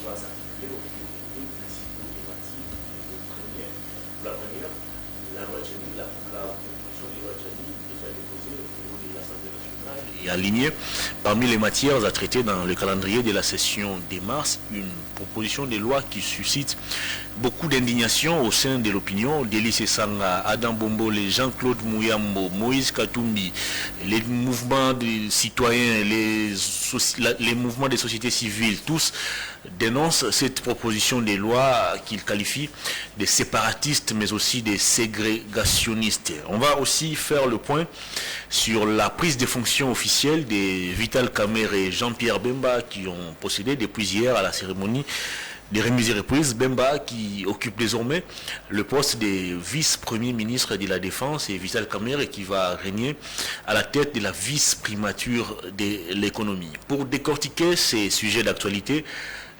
va s'appliquer autour de deux principaux thématiques. La première, la loi Tchani, la proposition de loi Tchani déjà déposée au niveau de l'Assemblée nationale et alignée parmi les matières à traiter dans le calendrier de la session de mars, une proposition de loi qui suscite beaucoup d'indignation au sein de l'opinion. Délice Sanga, Adam Bombole, Jean-Claude Mouyambo, Moïse Katumbi, les mouvements des citoyens, les mouvements des sociétés civiles, tous dénoncent cette proposition de loi qu'ils qualifient de séparatistes mais aussi de ségrégationnistes. On va aussi faire le point sur la prise de fonction officielle de Vital Kamerhe et Jean-Pierre Bemba qui ont procédé depuis hier à la cérémonie des remises et reprises. Bemba qui occupe désormais le poste de vice-premier ministre de la Défense et Vital Kamerhe qui va régner à la tête de la vice-primature de l'économie. Pour décortiquer ces sujets d'actualité,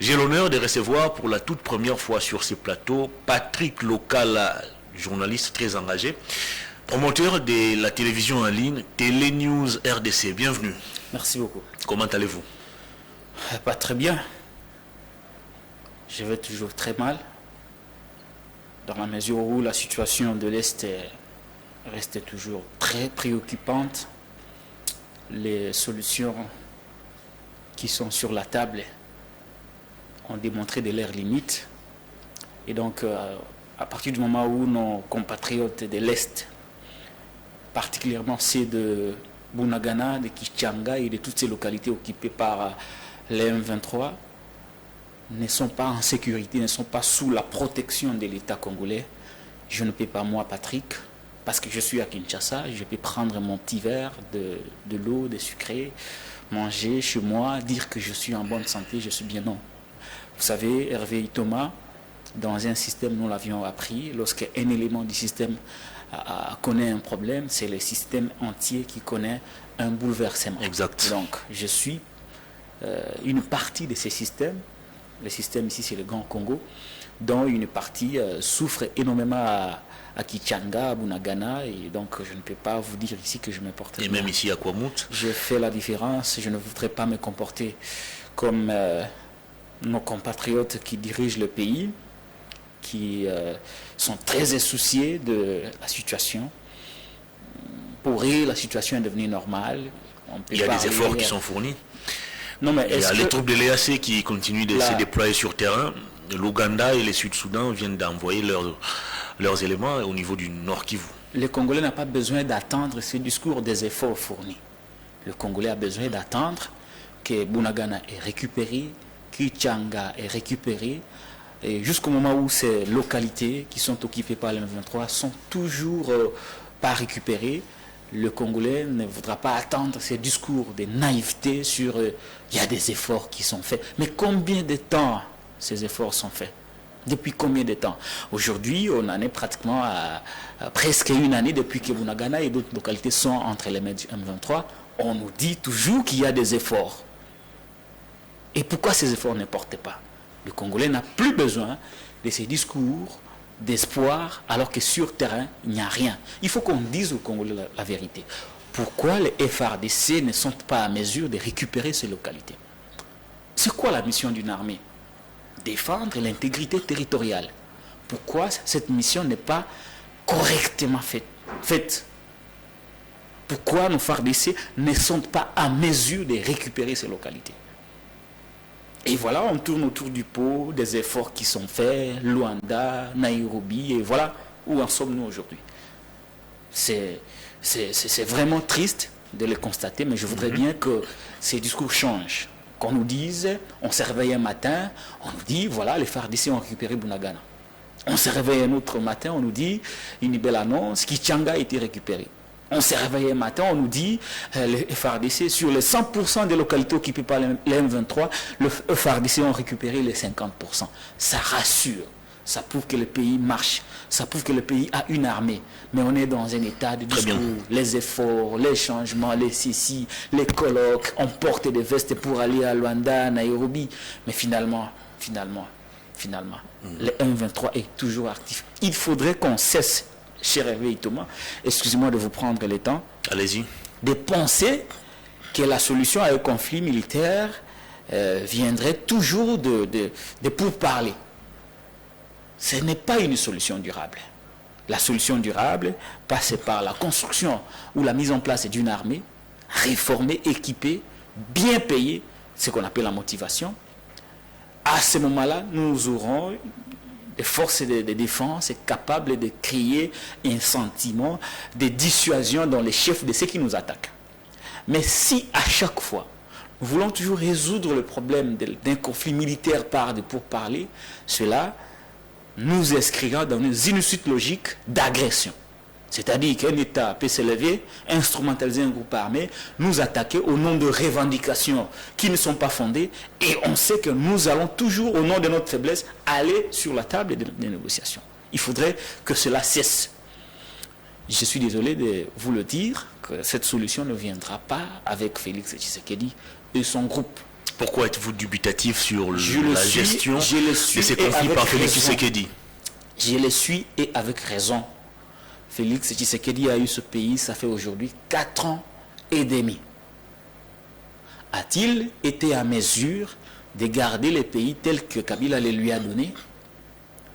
j'ai l'honneur de recevoir pour la toute première fois sur ce plateau Patrick Lokala, journaliste très engagé, promoteur de la télévision en ligne Télé News RDC. Bienvenue. Merci beaucoup. Comment allez-vous? Pas très bien. Je vais toujours très mal, dans la mesure où la situation de l'Est reste toujours très préoccupante. Les solutions qui sont sur la table ont démontré de leurs limites. Et donc, à partir du moment où nos compatriotes de l'Est, particulièrement ceux de Bunagana, de Kichanga et de toutes ces localités occupées par les M23, ne sont pas en sécurité, ne sont pas sous la protection de l'État congolais, je ne peux pas, moi, Patrick, parce que je suis à Kinshasa, je peux prendre mon petit verre de l'eau, de sucré, manger chez moi, dire que je suis en bonne santé, je suis bien. Non. Vous savez, Hervé Thomas, dans un système, nous l'avions appris, lorsqu'un élément du système connaît un problème, c'est le système entier qui connaît un bouleversement. Exact. Donc, je suis une partie de ces systèmes. Le système ici, c'est le Grand Congo, dont une partie souffre énormément à Kichanga, à Bunagana, et donc je ne peux pas vous dire ici que je me porte bien. Et même ici à Kwamout. Je fais la différence, je ne voudrais pas me comporter comme nos compatriotes qui dirigent le pays, qui sont très insouciés de la situation. Pour eux, la situation est devenue normale. Il y a des efforts qui sont fournis. Non, mais il y a les troupes de l'EAC qui continuent de se déployer sur terrain. L'Ouganda et le Sud-Soudan viennent d'envoyer leurs éléments au niveau du Nord Kivu. Le Congolais n'a pas besoin d'attendre ce discours des efforts fournis. Le Congolais a besoin d'attendre que Bunagana est récupéré, Kichanga est récupéré, et jusqu'au moment où ces localités qui sont occupées par les M23 sont toujours pas récupérées. Le Congolais ne voudra pas attendre ces discours de naïveté sur il y a des efforts qui sont faits. Mais combien de temps ces efforts sont faits? Depuis combien de temps? Aujourd'hui, on en est pratiquement à presque une année depuis que Bunagana et d'autres localités sont entre les mains du M23. On nous dit toujours qu'il y a des efforts. Et pourquoi ces efforts ne portent pas? Le Congolais n'a plus besoin de ces discours d'espoir, alors que sur terrain, il n'y a rien. Il faut qu'on dise aux Congolais la vérité. Pourquoi les FARDC ne sont pas à mesure de récupérer ces localités? C'est quoi la mission d'une armée? Défendre l'intégrité territoriale. Pourquoi cette mission n'est pas correctement faite? Pourquoi nos FARDC ne sont pas à mesure de récupérer ces localités? Et voilà, on tourne autour du pot, des efforts qui sont faits, Luanda, Nairobi, et voilà où en sommes-nous aujourd'hui. C'est vraiment triste de le constater, mais je voudrais bien que ces discours changent. Qu'on nous dise, on se réveille un matin, on nous dit, voilà, les FARDC ont récupéré Bunagana. On se réveille un autre matin, on nous dit, une belle annonce, Kichanga a été récupéré. On s'est réveillé un matin, on nous dit, les FARDC, sur les 100% des localités occupées par les M23, les FARDC ont récupéré les 50%. Ça rassure, ça prouve que le pays marche, ça prouve que le pays a une armée. Mais on est dans un état de discours, les efforts, les changements, les ceci, les colloques, on porte des vestes pour aller à Luanda, Nairobi. Mais finalement, le M23 est toujours actif. Il faudrait qu'on cesse, cher Hervé Thomas, excusez-moi de vous prendre le temps. Allez-y. De penser que la solution à un conflit militaire viendrait toujours de pourparlers. Ce n'est pas une solution durable. La solution durable passe par la construction ou la mise en place d'une armée réformée, équipée, bien payée, ce qu'on appelle la motivation. À ce moment-là, nous aurons des forces de défense capables de créer un sentiment de dissuasion dans les chefs de ceux qui nous attaquent. Mais si à chaque fois, nous voulons toujours résoudre le problème d'un conflit militaire par des pourparlers, cela nous inscrira dans une suite logique d'agression. C'est-à-dire qu'un État peut se lever, instrumentaliser un groupe armé, nous attaquer au nom de revendications qui ne sont pas fondées, et on sait que nous allons toujours, au nom de notre faiblesse, aller sur la table des négociations. Il faudrait que cela cesse. Je suis désolé de vous le dire, que cette solution ne viendra pas avec Félix Tshisekedi et son groupe. Pourquoi êtes-vous dubitatif sur la gestion de ces conflits par Félix Tshisekedi? Je le suis et avec raison. Félix Tshisekedi a eu ce pays, ça fait aujourd'hui 4 ans et demi. A-t-il été à mesure de garder les pays tels que Kabila les lui a donnés?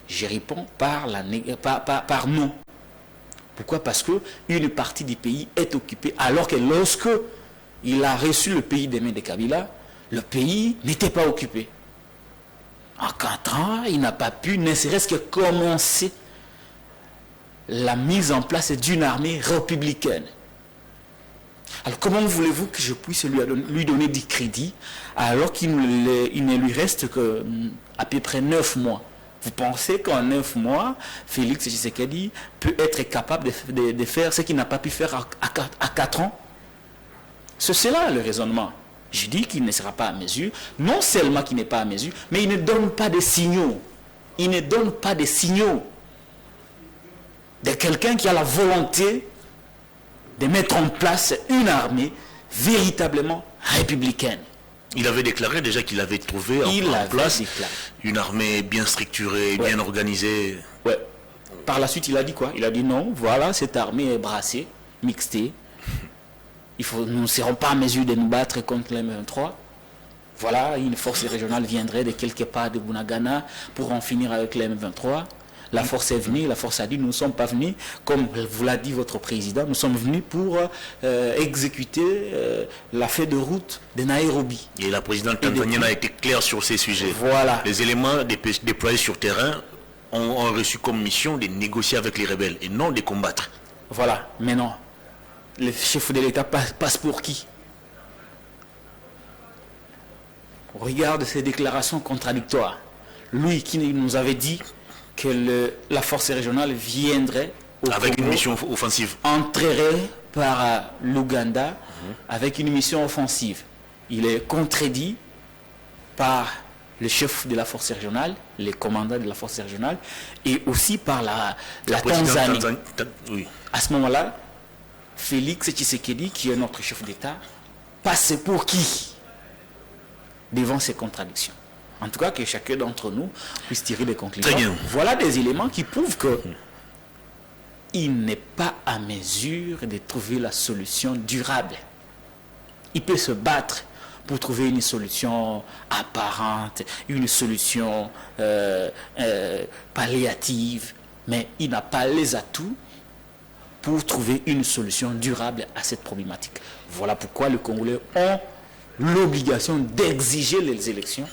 Je réponds par non. Pourquoi? Parce qu'une partie du pays est occupée, alors que lorsque il a reçu le pays des mains de Kabila, le pays n'était pas occupé. En 4 ans, il n'a pas pu, ne serait-ce que commencer la mise en place d'une armée républicaine. Alors comment voulez-vous que je puisse lui donner du crédit alors qu'il ne lui reste que à peu près 9 mois? Vous pensez qu'en 9 mois, Félix Tshisekedi peut être capable de faire ce qu'il n'a pas pu faire à 4 ans? C'est là le raisonnement. Je dis qu'il ne sera pas à mesure. Non seulement qu'il n'est pas à mesure, mais il ne donne pas de signaux. Il ne donne pas de signaux de quelqu'un qui a la volonté de mettre en place une armée véritablement républicaine. Il avait déclaré déjà qu'il avait trouvé en place une armée bien structurée, bien organisée. Ouais. Par la suite, il a dit quoi? Il a dit non, voilà, cette armée est brassée, mixtée. Nous ne serons pas en mesure de nous battre contre les M23. Voilà, une force régionale viendrait de quelque part de Bunagana pour en finir avec les M23. La force est venue, la force a dit nous ne sommes pas venus, comme vous l'a dit votre président, nous sommes venus pour exécuter la feuille de route de Nairobi. Et la présidente tanzanienne a été claire sur ces sujets. Voilà. Les éléments déployés sur terrain ont reçu comme mission de négocier avec les rebelles et non de combattre. Voilà, mais non. Le chef de l'État passe pour qui? Regarde ces déclarations contradictoires. Lui qui nous avait dit que la force régionale viendrait avec une mission offensive, entrerait par l'Ouganda avec une mission offensive. Il est contredit par le chef de la force régionale, les commandants de la force régionale, et aussi par la Tanzanie. Oui. À ce moment-là, Félix Tshisekedi, qui est notre chef d'État, passe pour qui devant ces contradictions? En tout cas, que chacun d'entre nous puisse tirer des conclusions. Voilà des éléments qui prouvent que il n'est pas à mesure de trouver la solution durable. Il peut se battre pour trouver une solution apparente, une solution palliative, mais il n'a pas les atouts pour trouver une solution durable à cette problématique. Voilà pourquoi les Congolais ont l'obligation d'exiger les élections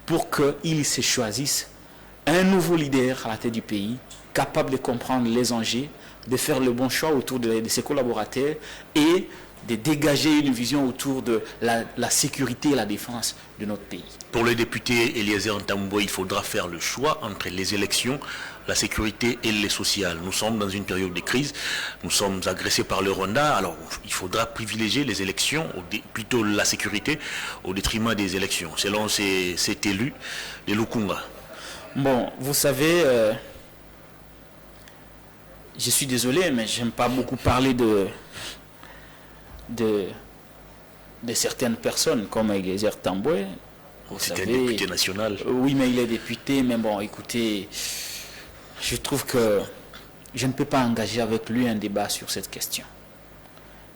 pour qu'ils se choisissent un nouveau leader à la tête du pays, capable de comprendre les enjeux, de faire le bon choix autour de ses collaborateurs et de dégager une vision autour de la sécurité et la défense de notre pays. Pour le député Eliezer Ntambwe, il faudra faire le choix entre les élections, la sécurité et le social. Nous sommes dans une période de crise, nous sommes agressés par le Rwanda, alors il faudra privilégier les élections, plutôt la sécurité, au détriment des élections, selon cet élu de Lukunga. Bon, vous savez, je suis désolé, mais j'aime pas beaucoup parler de certaines personnes comme Eliezer Ntambwe. C'est un député national. Oui, mais il est député, mais bon, écoutez, je trouve que je ne peux pas engager avec lui un débat sur cette question.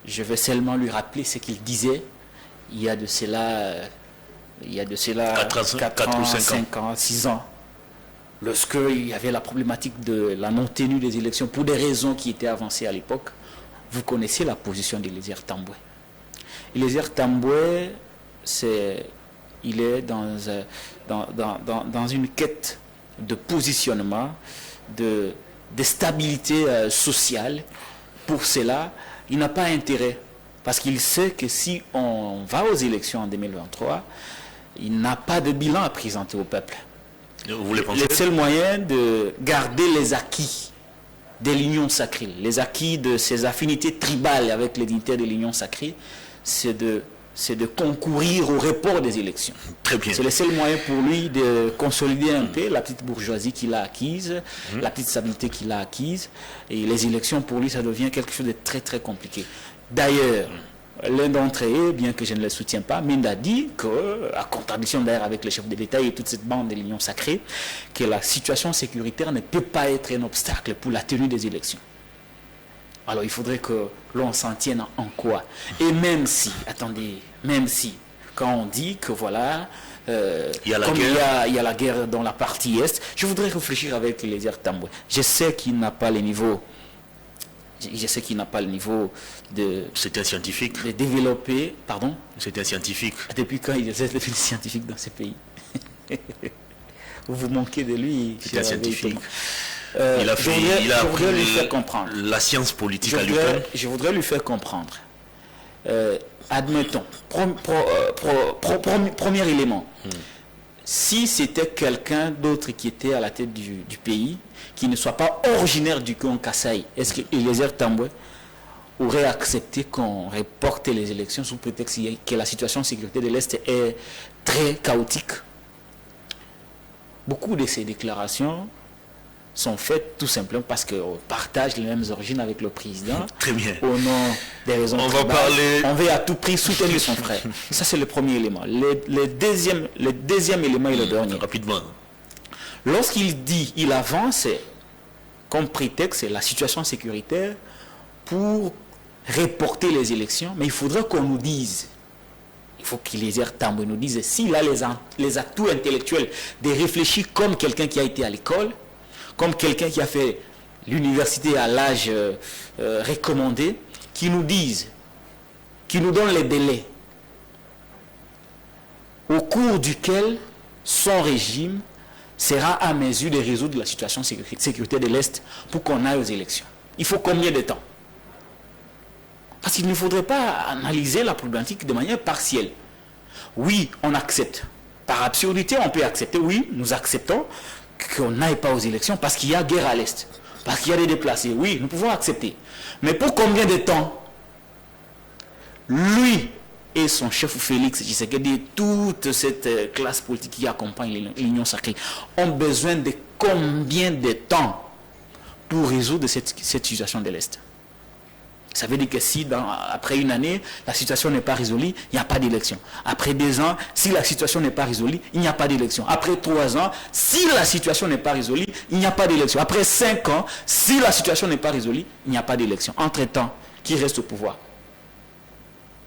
Je vais seulement lui rappeler ce qu'il disait il y a de cela il y a de cela 4 ou 5 ans, 6 ans, lorsqu'il y avait la problématique de la non-tenue des élections pour des raisons qui étaient avancées à l'époque, vous connaissez la position d'Eliezer Tambwe. Eliezer Tambwe, il est dans une quête de positionnement, de stabilité sociale. Pour cela, il n'a pas intérêt, parce qu'il sait que si on va aux élections en 2023, il n'a pas de bilan à présenter au peuple. Vous les pensez? Le seul moyen de garder les acquis de l'union sacrée, les acquis de ses affinités tribales avec les dignitaires de l'union sacrée, c'est de concourir au report des élections. Très bien. C'est le seul moyen pour lui de consolider un peu la petite bourgeoisie qu'il a acquise, la petite stabilité qu'il a acquise. Et les élections, pour lui, ça devient quelque chose de très très compliqué. D'ailleurs, l'un d'entre eux, bien que je ne le soutiens pas, Mind a dit que, à contradiction d'ailleurs avec le chef de l'État et toute cette bande de l'Union sacrée, que la situation sécuritaire ne peut pas être un obstacle pour la tenue des élections. Alors il faudrait que l'on s'en tienne en quoi? Et même si, attendez, quand on dit que voilà, il y a la guerre dans la partie Est, je voudrais réfléchir avec Eliezer Tambwe. Je sais qu'il n'a pas le niveau de... C'est un scientifique. De développer, pardon? C'est un scientifique. Depuis quand il est devenu scientifique dans ce pays? Vous manquez de lui. C'est un scientifique. Il a appris lui faire comprendre. La science politique à l'UQAM. Je voudrais lui faire comprendre. Admettons, premier élément. Si c'était quelqu'un d'autre qui était à la tête du pays, qui ne soit pas originaire du Congo Kasaï, est-ce que Eliezer Tambwe aurait accepté qu'on reporte les élections sous prétexte que la situation de sécurité de l'Est est très chaotique? Beaucoup de ces déclarations sont faites tout simplement parce qu'on partage les mêmes origines avec le président. Très bien. Au nom des raisons tribales, on veut à tout prix soutenir son frère. Ça, c'est le premier élément. Le deuxième élément est le dernier. Rapidement. Lorsqu'il dit, il avance comme prétexte la situation sécuritaire pour reporter les élections, mais il faudrait qu'on nous dise, il faut qu'Eliezer Tambwe nous dise s'il a les atouts intellectuels de réfléchir comme quelqu'un qui a été à l'école, comme quelqu'un qui a fait l'université à l'âge recommandé, qui nous dise, qui nous donne les délais au cours duquel son régime sera à mesure de résoudre la situation de sécurité de l'Est pour qu'on aille aux élections. Il faut combien de temps? Parce qu'il ne faudrait pas analyser la problématique de manière partielle. Oui, on accepte. Par absurdité, on peut accepter. Oui, nous acceptons qu'on n'aille pas aux élections parce qu'il y a guerre à l'Est, parce qu'il y a des déplacés. Oui, nous pouvons accepter. Mais pour combien de temps? Lui et son chef Félix Tshisekedi, toute cette classe politique qui accompagne l'Union sacrée, ont besoin de combien de temps pour résoudre cette situation de l'Est? Ça veut dire que si après une année, la situation n'est pas résolue, il n'y a pas d'élection. Après 2 ans, si la situation n'est pas résolue, il n'y a pas d'élection. Après 3 ans, si la situation n'est pas résolue, il n'y a pas d'élection. Après 5 ans, si la situation n'est pas résolue, il n'y a pas d'élection. Entre-temps, qui reste au pouvoir?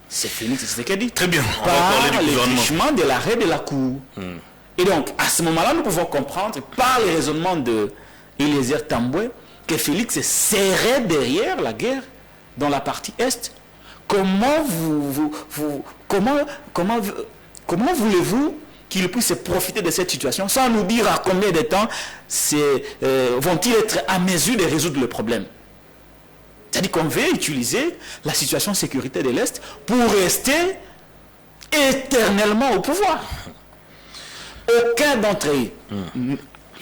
C'est Félix Tshisekedi. Très bien, on va parler du gouvernement. Par de l'arrêt de la Cour. Et donc, à ce moment-là, nous pouvons comprendre, par le raisonnement de Eliezer Tambwe, que Félix serait derrière la guerre dans la partie Est. Comment voulez-vous qu'il puisse profiter de cette situation sans nous dire à combien de temps vont-ils être à mesure de résoudre le problème? C'est-à-dire qu'on veut utiliser la situation de sécurité de l'Est pour rester éternellement au pouvoir. Aucun d'entre eux,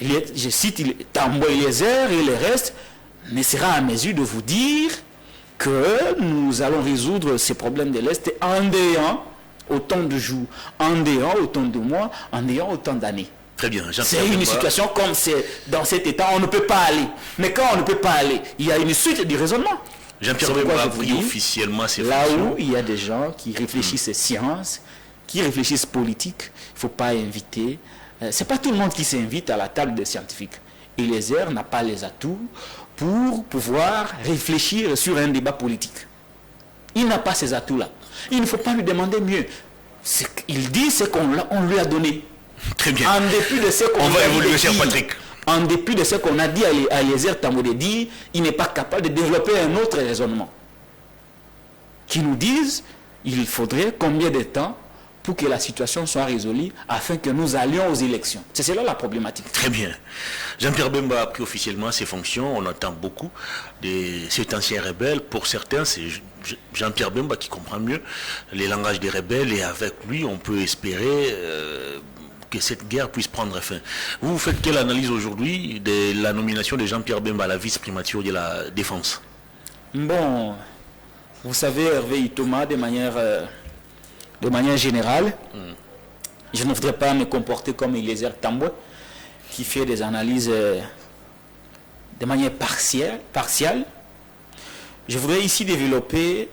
je cite Tambwe Eliezer et le reste, ne sera à mesure de vous dire que nous allons résoudre ces problèmes de l'Est en ayant autant de jours, en ayant autant de mois, en ayant autant d'années. Très bien. C'est une situation comme c'est dans cet état, on ne peut pas aller. Mais quand on ne peut pas aller, il y a une suite du raisonnement. Jean-Pierre Bemba a pris officiellement ses là fonctions. Où il y a des gens qui réfléchissent science, qui réfléchissent politique, il ne faut pas inviter. Ce n'est pas tout le monde qui s'invite à la table des scientifiques. Eliezer n'a pas les atouts pour pouvoir réfléchir sur un débat politique. Il n'a pas ces atouts-là. Il ne faut pas lui demander mieux. Il dit ce qu'on lui a donné. Très bien. En dépit de ce qu'on On va a évoluer, dit, cher Patrick. En dépit de ce qu'on a dit à Eliezer Tambodé, il n'est pas capable de développer un autre raisonnement. Qui nous dise, il faudrait combien de temps pour que la situation soit résolue afin que nous allions aux élections. C'est cela la problématique. Très bien. Jean-Pierre Bemba a pris officiellement ses fonctions. On entend beaucoup de cet ancien rebelle. Pour certains, c'est Jean-Pierre Bemba qui comprend mieux les langages des rebelles. Et avec lui, on peut espérer que cette guerre puisse prendre fin. Vous faites quelle analyse aujourd'hui de la nomination de Jean-Pierre Bemba à la vice-primature de la Défense? Bon, vous savez, Hervé Itoma, de manière générale, je ne voudrais pas me comporter comme Eliezer Tambwe, qui fait des analyses de manière partielle. Je voudrais ici développer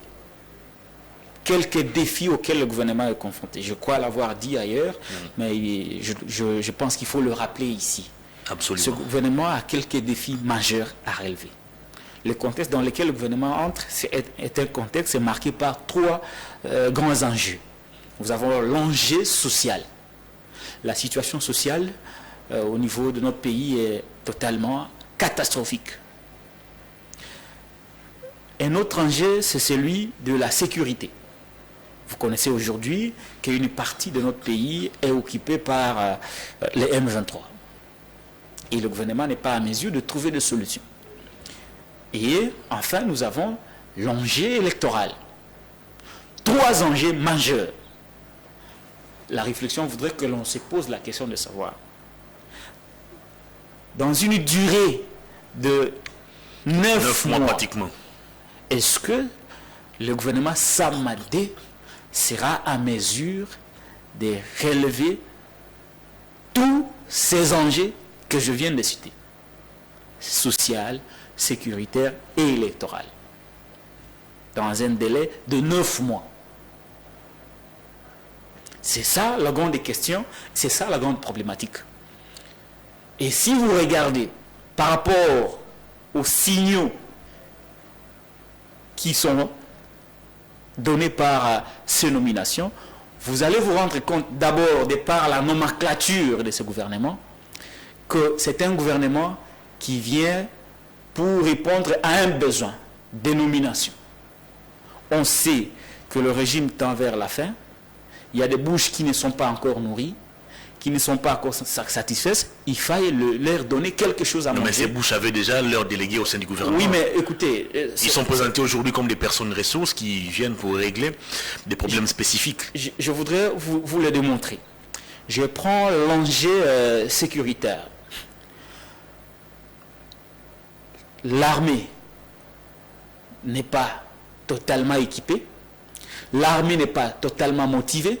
quelques défis auxquels le gouvernement est confronté. Je crois l'avoir dit ailleurs, mais je pense qu'il faut le rappeler ici. Absolument. Ce gouvernement a quelques défis majeurs à relever. Le contexte dans lequel le gouvernement entre est un contexte marqué par trois grands enjeux. Nous avons l'enjeu social. La situation sociale au niveau de notre pays est totalement catastrophique. Un autre enjeu, c'est celui de la sécurité. Vous connaissez aujourd'hui qu'une partie de notre pays est occupée par les M23. Et le gouvernement n'est pas à mesure de trouver des solutions. Et enfin, nous avons l'enjeu électoral. Trois enjeux majeurs. La réflexion voudrait que l'on se pose la question de savoir, dans une durée de 9 mois pratiquement, est-ce que le gouvernement Samadé sera à mesure de relever tous ces enjeux que je viens de citer, social, sécuritaire et électoral, dans un délai de 9 mois? C'est ça la grande question, c'est ça la grande problématique. Et si vous regardez par rapport aux signaux qui sont donnés par ces nominations, vous allez vous rendre compte d'abord de par la nomenclature de ce gouvernement que c'est un gouvernement qui vient pour répondre à un besoin de nomination. On sait que le régime tend vers la fin. Il y a des bouches qui ne sont pas encore nourries, qui ne sont pas encore satisfaites. Il faille leur donner quelque chose à manger. Mais ces bouches avaient déjà leurs délégués au sein du gouvernement. Oui, mais écoutez... Ils sont présentés aujourd'hui comme des personnes ressources qui viennent pour régler des problèmes spécifiques. Je voudrais vous le démontrer. Je prends l'enjeu sécuritaire. L'armée n'est pas totalement équipée. L'armée n'est pas totalement motivée.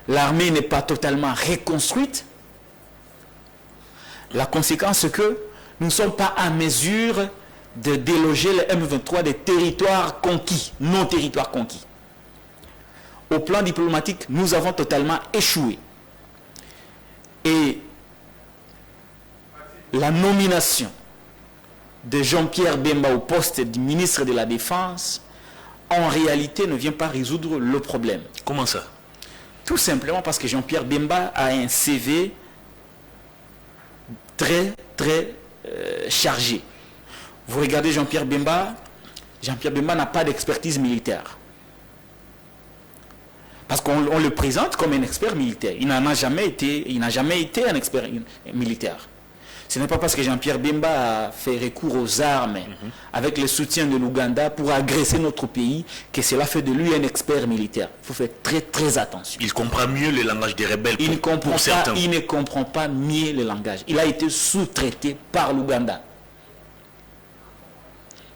L'armée n'est pas totalement reconstruite. La conséquence, c'est que nous ne sommes pas à mesure de déloger les M23 des territoires conquis, non territoires conquis. Au plan diplomatique, nous avons totalement échoué. Et la nomination de Jean-Pierre Bemba au poste de ministre de la Défense en réalité ne vient pas résoudre le problème. Comment ça? Tout simplement parce que Jean-Pierre Bemba a un CV très chargé. Vous regardez Jean-Pierre Bemba n'a pas d'expertise militaire. Parce qu'on le présente comme un expert militaire. Il n'a jamais été un expert militaire. Ce n'est pas parce que Jean-Pierre Bemba a fait recours aux armes avec le soutien de l'Ouganda pour agresser notre pays que cela fait de lui un expert militaire. Il faut faire très attention. Il comprend mieux le langage des rebelles pour certains. Il ne comprend pas mieux le langage. Il a été sous-traité par l'Ouganda.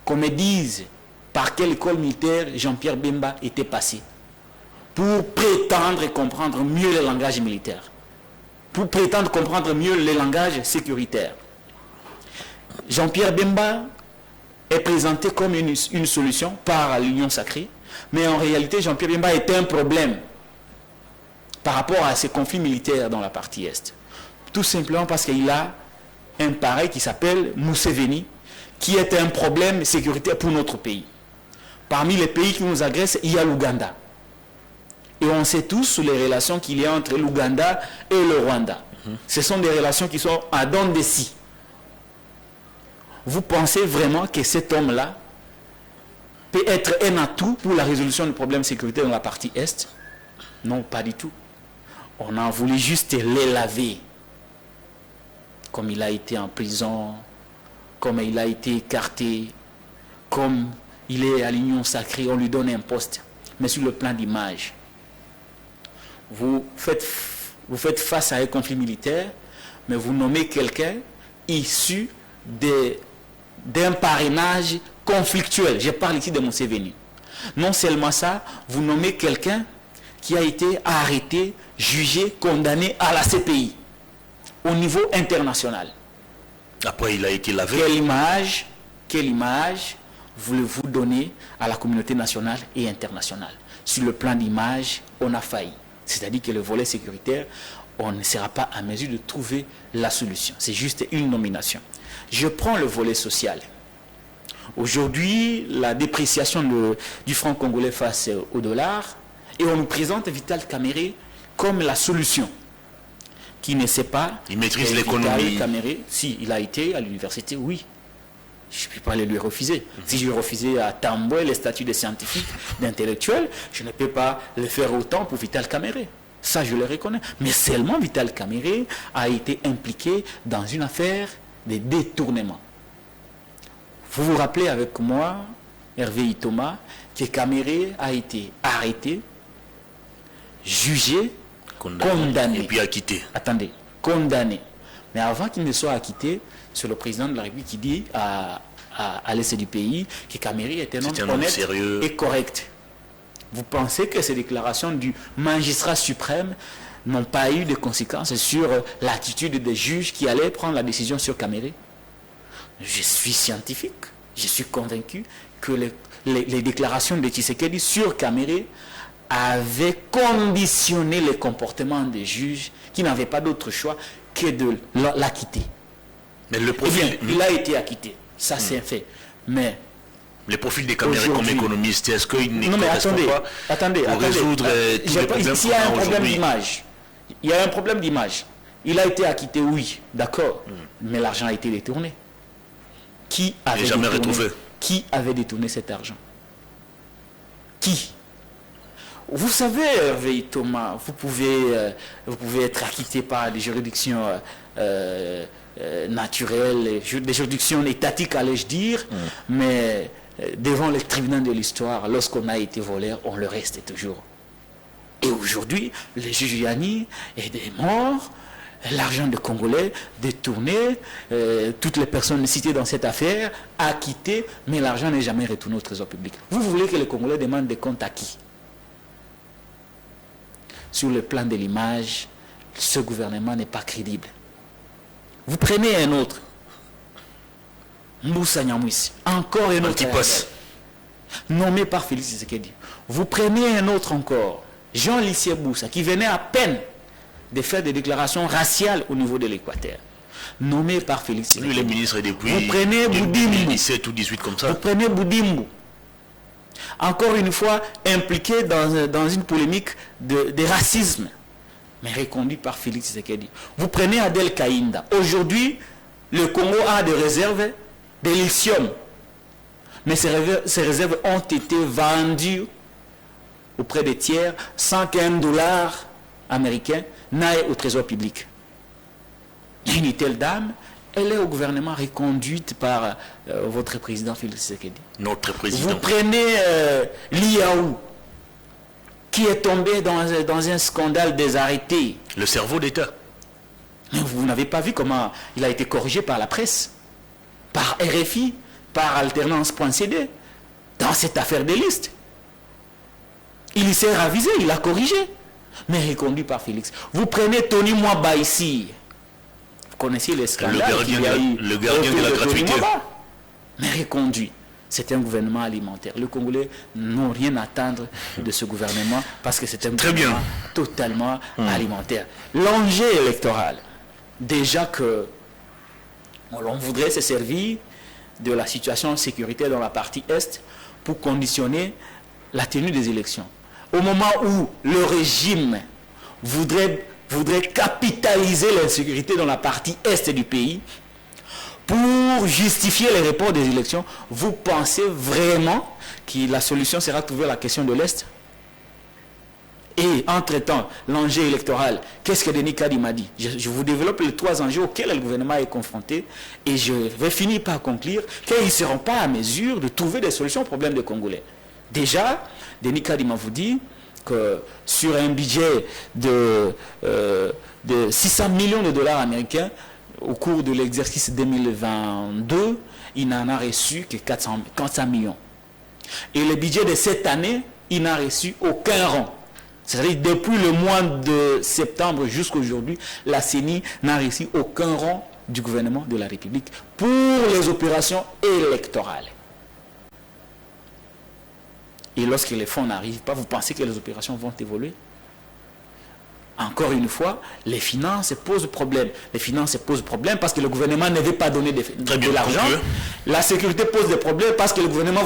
Qu'on me dise par quelle école militaire Jean-Pierre Bemba était passé pour prétendre comprendre mieux le langage militaire, pour prétendre comprendre mieux le langage sécuritaire. Jean-Pierre Bemba est présenté comme une solution par l'Union sacrée, mais en réalité, Jean-Pierre Bemba est un problème par rapport à ces conflits militaires dans la partie Est. Tout simplement parce qu'il a un pareil qui s'appelle Museveni, qui est un problème sécuritaire pour notre pays. Parmi les pays qui nous agressent, il y a l'Ouganda. Et on sait tous les relations qu'il y a entre l'Ouganda et le Rwanda. Ce sont des relations qui sont à dents de scie. Vous pensez vraiment que cet homme-là peut être un atout pour la résolution du problème sécuritaire dans la partie Est? Non, pas du tout. On a voulu juste les laver. Comme il a été en prison, comme il a été écarté, comme il est à l'union sacrée, on lui donne un poste. Mais sur le plan d'image, vous faites face à un conflit militaire, mais vous nommez quelqu'un issu d'un parrainage conflictuel. Je parle ici de Museveni. Non seulement ça, vous nommez quelqu'un qui a été arrêté, jugé, condamné à la CPI au niveau international. Après, il a été lavé. Quelle image voulez-vous donner à la communauté nationale et internationale? Sur le plan d'image, on a failli. C'est-à-dire que le volet sécuritaire, on ne sera pas à mesure de trouver la solution. C'est juste une nomination. Je prends le volet social. Aujourd'hui, la dépréciation du franc congolais face au dollar, et on nous présente Vital Kamerhe comme la solution. Qui ne sait pas... Il maîtrise l'économie. Vital Kamerhe, si, il a été à l'université, oui. Je ne peux pas le lui refuser. Si je refusais à Tamboué les statuts de scientifique, d'intellectuel, je ne peux pas le faire autant pour Vital Kamerhe. Ça, je le reconnais. Mais seulement Vital Kamerhe a été impliqué dans une affaire de détournement. Vous vous rappelez avec moi, Hervé Itoma, que Kamerhe a été arrêté, jugé, condamné. Et puis acquitté. Attendez, condamné. Mais avant qu'il ne soit acquitté, c'est le président de la République qui dit à l'est du pays que Kamerhe était un homme honnête sérieux et correct. Vous pensez que ces déclarations du magistrat suprême n'ont pas eu de conséquences sur l'attitude des juges qui allaient prendre la décision sur Kamerhe? Je suis scientifique. Je suis convaincu que les déclarations de Tshisekedi sur Kamerhe avaient conditionné le comportement des juges qui n'avaient pas d'autre choix que de l'acquitter. Mais le profil... il a été acquitté. Ça, c'est un fait. Mais... Le profil des Kamerhe comme économiste, est-ce qu'il ne correspond pas attendez, pour résoudre tous les problèmes il y a un problème aujourd'hui? d'image. Il y a un problème d'image. Il a été acquitté, oui, d'accord. Mais l'argent a été détourné. Qui avait jamais détourné, retrouvé. Qui avait détourné cet argent? Qui? Vous savez, Hervé Thomas, vous pouvez être acquitté par des juridictions naturelles, des juridictions étatiques, allais-je dire, mais devant les tribunaux de l'histoire, lorsqu'on a été voleur, on le reste toujours. Et aujourd'hui, le juge Yanni est mort, l'argent des Congolais détourné, toutes les personnes citées dans cette affaire acquittées, mais l'argent n'est jamais retourné au trésor public. Vous voulez que les Congolais demandent des comptes à qui? Sur le plan de l'image, ce gouvernement n'est pas crédible. Vous prenez un autre, Moussa Nyamwisi, encore un autre, nommé par Félix Tshisekedi. Vous prenez un autre encore, Jean Lissier Boussa, qui venait à peine de faire des déclarations raciales au niveau de l'Équateur, nommé par Félix Tshisekedi. Lui, le ministre depuis vous prenez 2017 ou 18 comme ça. Vous prenez Boudimbo, encore une fois impliqué dans une polémique de racisme, mais reconduit par Félix Tshisekedi. Vous prenez Adel Kaïnda. Aujourd'hui, le Congo a des réserves de lithium, mais ces réserves ont été vendues auprès des tiers sans qu'un dollar américain n'aille au trésor public. Une telle dame, elle est au gouvernement reconduite par votre président Félix Tshisekedi. Notre président. Vous prenez Liaou, qui est tombé dans un scandale des arrêtés. Le cerveau d'État. Vous n'avez pas vu comment il a été corrigé par la presse, par RFI, par alternance.cd, dans cette affaire des listes. Il s'est ravisé, il a corrigé, mais reconduit par Félix. Vous prenez Tony Mwaba ici. Vous connaissez les scandales qu'il y a eu. Le gardien de la gratuité. Mais reconduit. C'est un gouvernement alimentaire. Les Congolais n'ont rien à attendre de ce gouvernement parce que c'est un gouvernement totalement alimentaire. L'enjeu électoral, déjà que l'on voudrait se servir de la situation sécuritaire dans la partie Est pour conditionner la tenue des élections. au moment où le régime voudrait capitaliser l'insécurité dans la partie est du pays, pour justifier les reports des élections, vous pensez vraiment que la solution sera trouvée à la question de l'Est? Et entre-temps, l'enjeu électoral, qu'est-ce que Denis Kadi m'a dit? Je vous développe les 3 enjeux auxquels le gouvernement est confronté et je vais finir par conclure qu'ils ne seront pas à mesure de trouver des solutions aux problèmes des Congolais. Déjà, Denis Kadi m'a vous dit que sur un budget de 600 millions de dollars américains, au cours de l'exercice 2022, il n'en a reçu que 400 millions. Et le budget de cette année, il n'a reçu aucun rang. C'est-à-dire depuis le mois de septembre jusqu'à aujourd'hui, la CENI n'a reçu aucun rang du gouvernement de la République pour les opérations électorales. Et lorsque les fonds n'arrivent pas, vous pensez que les opérations vont évoluer? Encore une fois, les finances posent problème. Les finances posent problème parce que le gouvernement ne veut pas donner de l'argent. La sécurité pose des problèmes parce que le gouvernement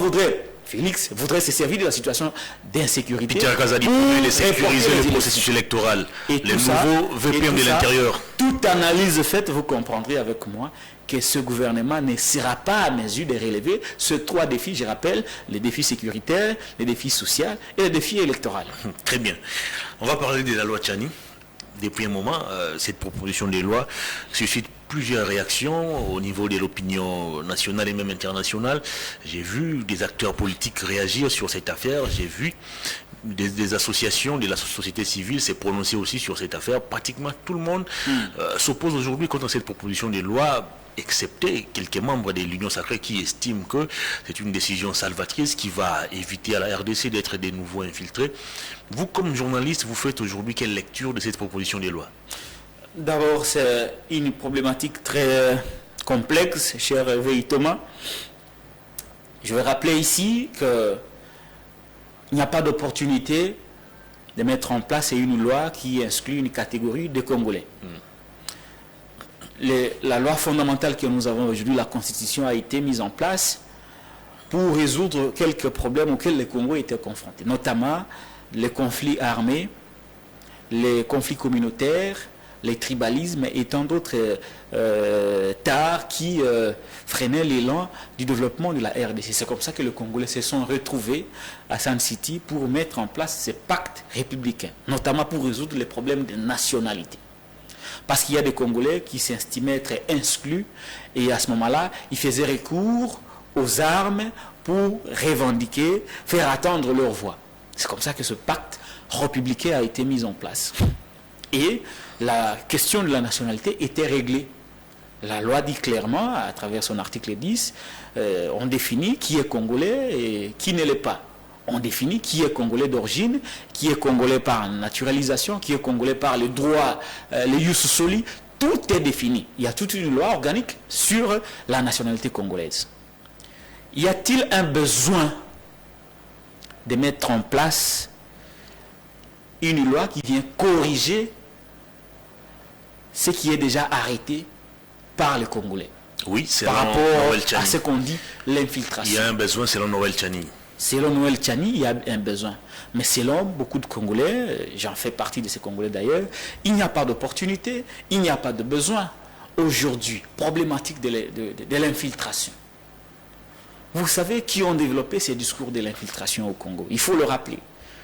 Félix voudrait se servir de la situation d'insécurité Peter Kazadi pour sécuriser le processus électoral. Les nouveaux VPM de l'intérieur. Toute analyse faite, vous comprendrez avec moi que ce gouvernement ne sera pas à mesure de relever ces 3 défis, je rappelle, les défis sécuritaires, les défis sociaux et les défis électoraux. Très bien. On va parler de la loi Tchani. Depuis un moment, cette proposition de loi suscite plusieurs réactions au niveau de l'opinion nationale et même internationale. J'ai vu des acteurs politiques réagir sur cette affaire. J'ai vu des associations de la société civile s'est prononcé aussi sur cette affaire. Pratiquement tout le monde s'oppose aujourd'hui contre cette proposition de loi, excepté quelques membres de l'Union sacrée qui estiment que c'est une décision salvatrice qui va éviter à la RDC d'être de nouveau infiltrée. Vous, comme journaliste, vous faites aujourd'hui quelle lecture de cette proposition de loi? D'abord, c'est une problématique très complexe, cher Veille Thomas. Je vais rappeler ici qu'il n'y a pas d'opportunité de mettre en place une loi qui exclut une catégorie de Congolais. La loi fondamentale que nous avons aujourd'hui, la Constitution, a été mise en place pour résoudre quelques problèmes auxquels les Congolais étaient confrontés, notamment les conflits armés, les conflits communautaires, les tribalismes et tant d'autres tares qui freinaient l'élan du développement de la RDC. C'est comme ça que les Congolais se sont retrouvés à Sun City pour mettre en place ces pactes républicains, notamment pour résoudre les problèmes de nationalité. Parce qu'il y a des Congolais qui s'estimaient être exclus et à ce moment-là, ils faisaient recours aux armes pour revendiquer, faire attendre leur voix. C'est comme ça que ce pacte républicain a été mis en place. Et la question de la nationalité était réglée. La loi dit clairement, à travers son article 10, on définit qui est Congolais et qui ne l'est pas. On définit qui est Congolais d'origine, qui est Congolais par naturalisation, qui est Congolais par le droit, le ius soli. Tout est défini. Il y a toute une loi organique sur la nationalité congolaise. Y a-t-il un besoin de mettre en place une loi qui vient corriger ce qui est déjà arrêté par les Congolais? Oui, c'est par rapport à ce qu'on dit l'infiltration. Il y a un besoin selon Noël Tchani. Selon Noël Tchani, il y a un besoin. Mais selon beaucoup de Congolais, j'en fais partie de ces Congolais d'ailleurs, il n'y a pas d'opportunité, il n'y a pas de besoin. Aujourd'hui, problématique de l'infiltration. Vous savez qui ont développé ces discours de l'infiltration au Congo? Il faut le rappeler.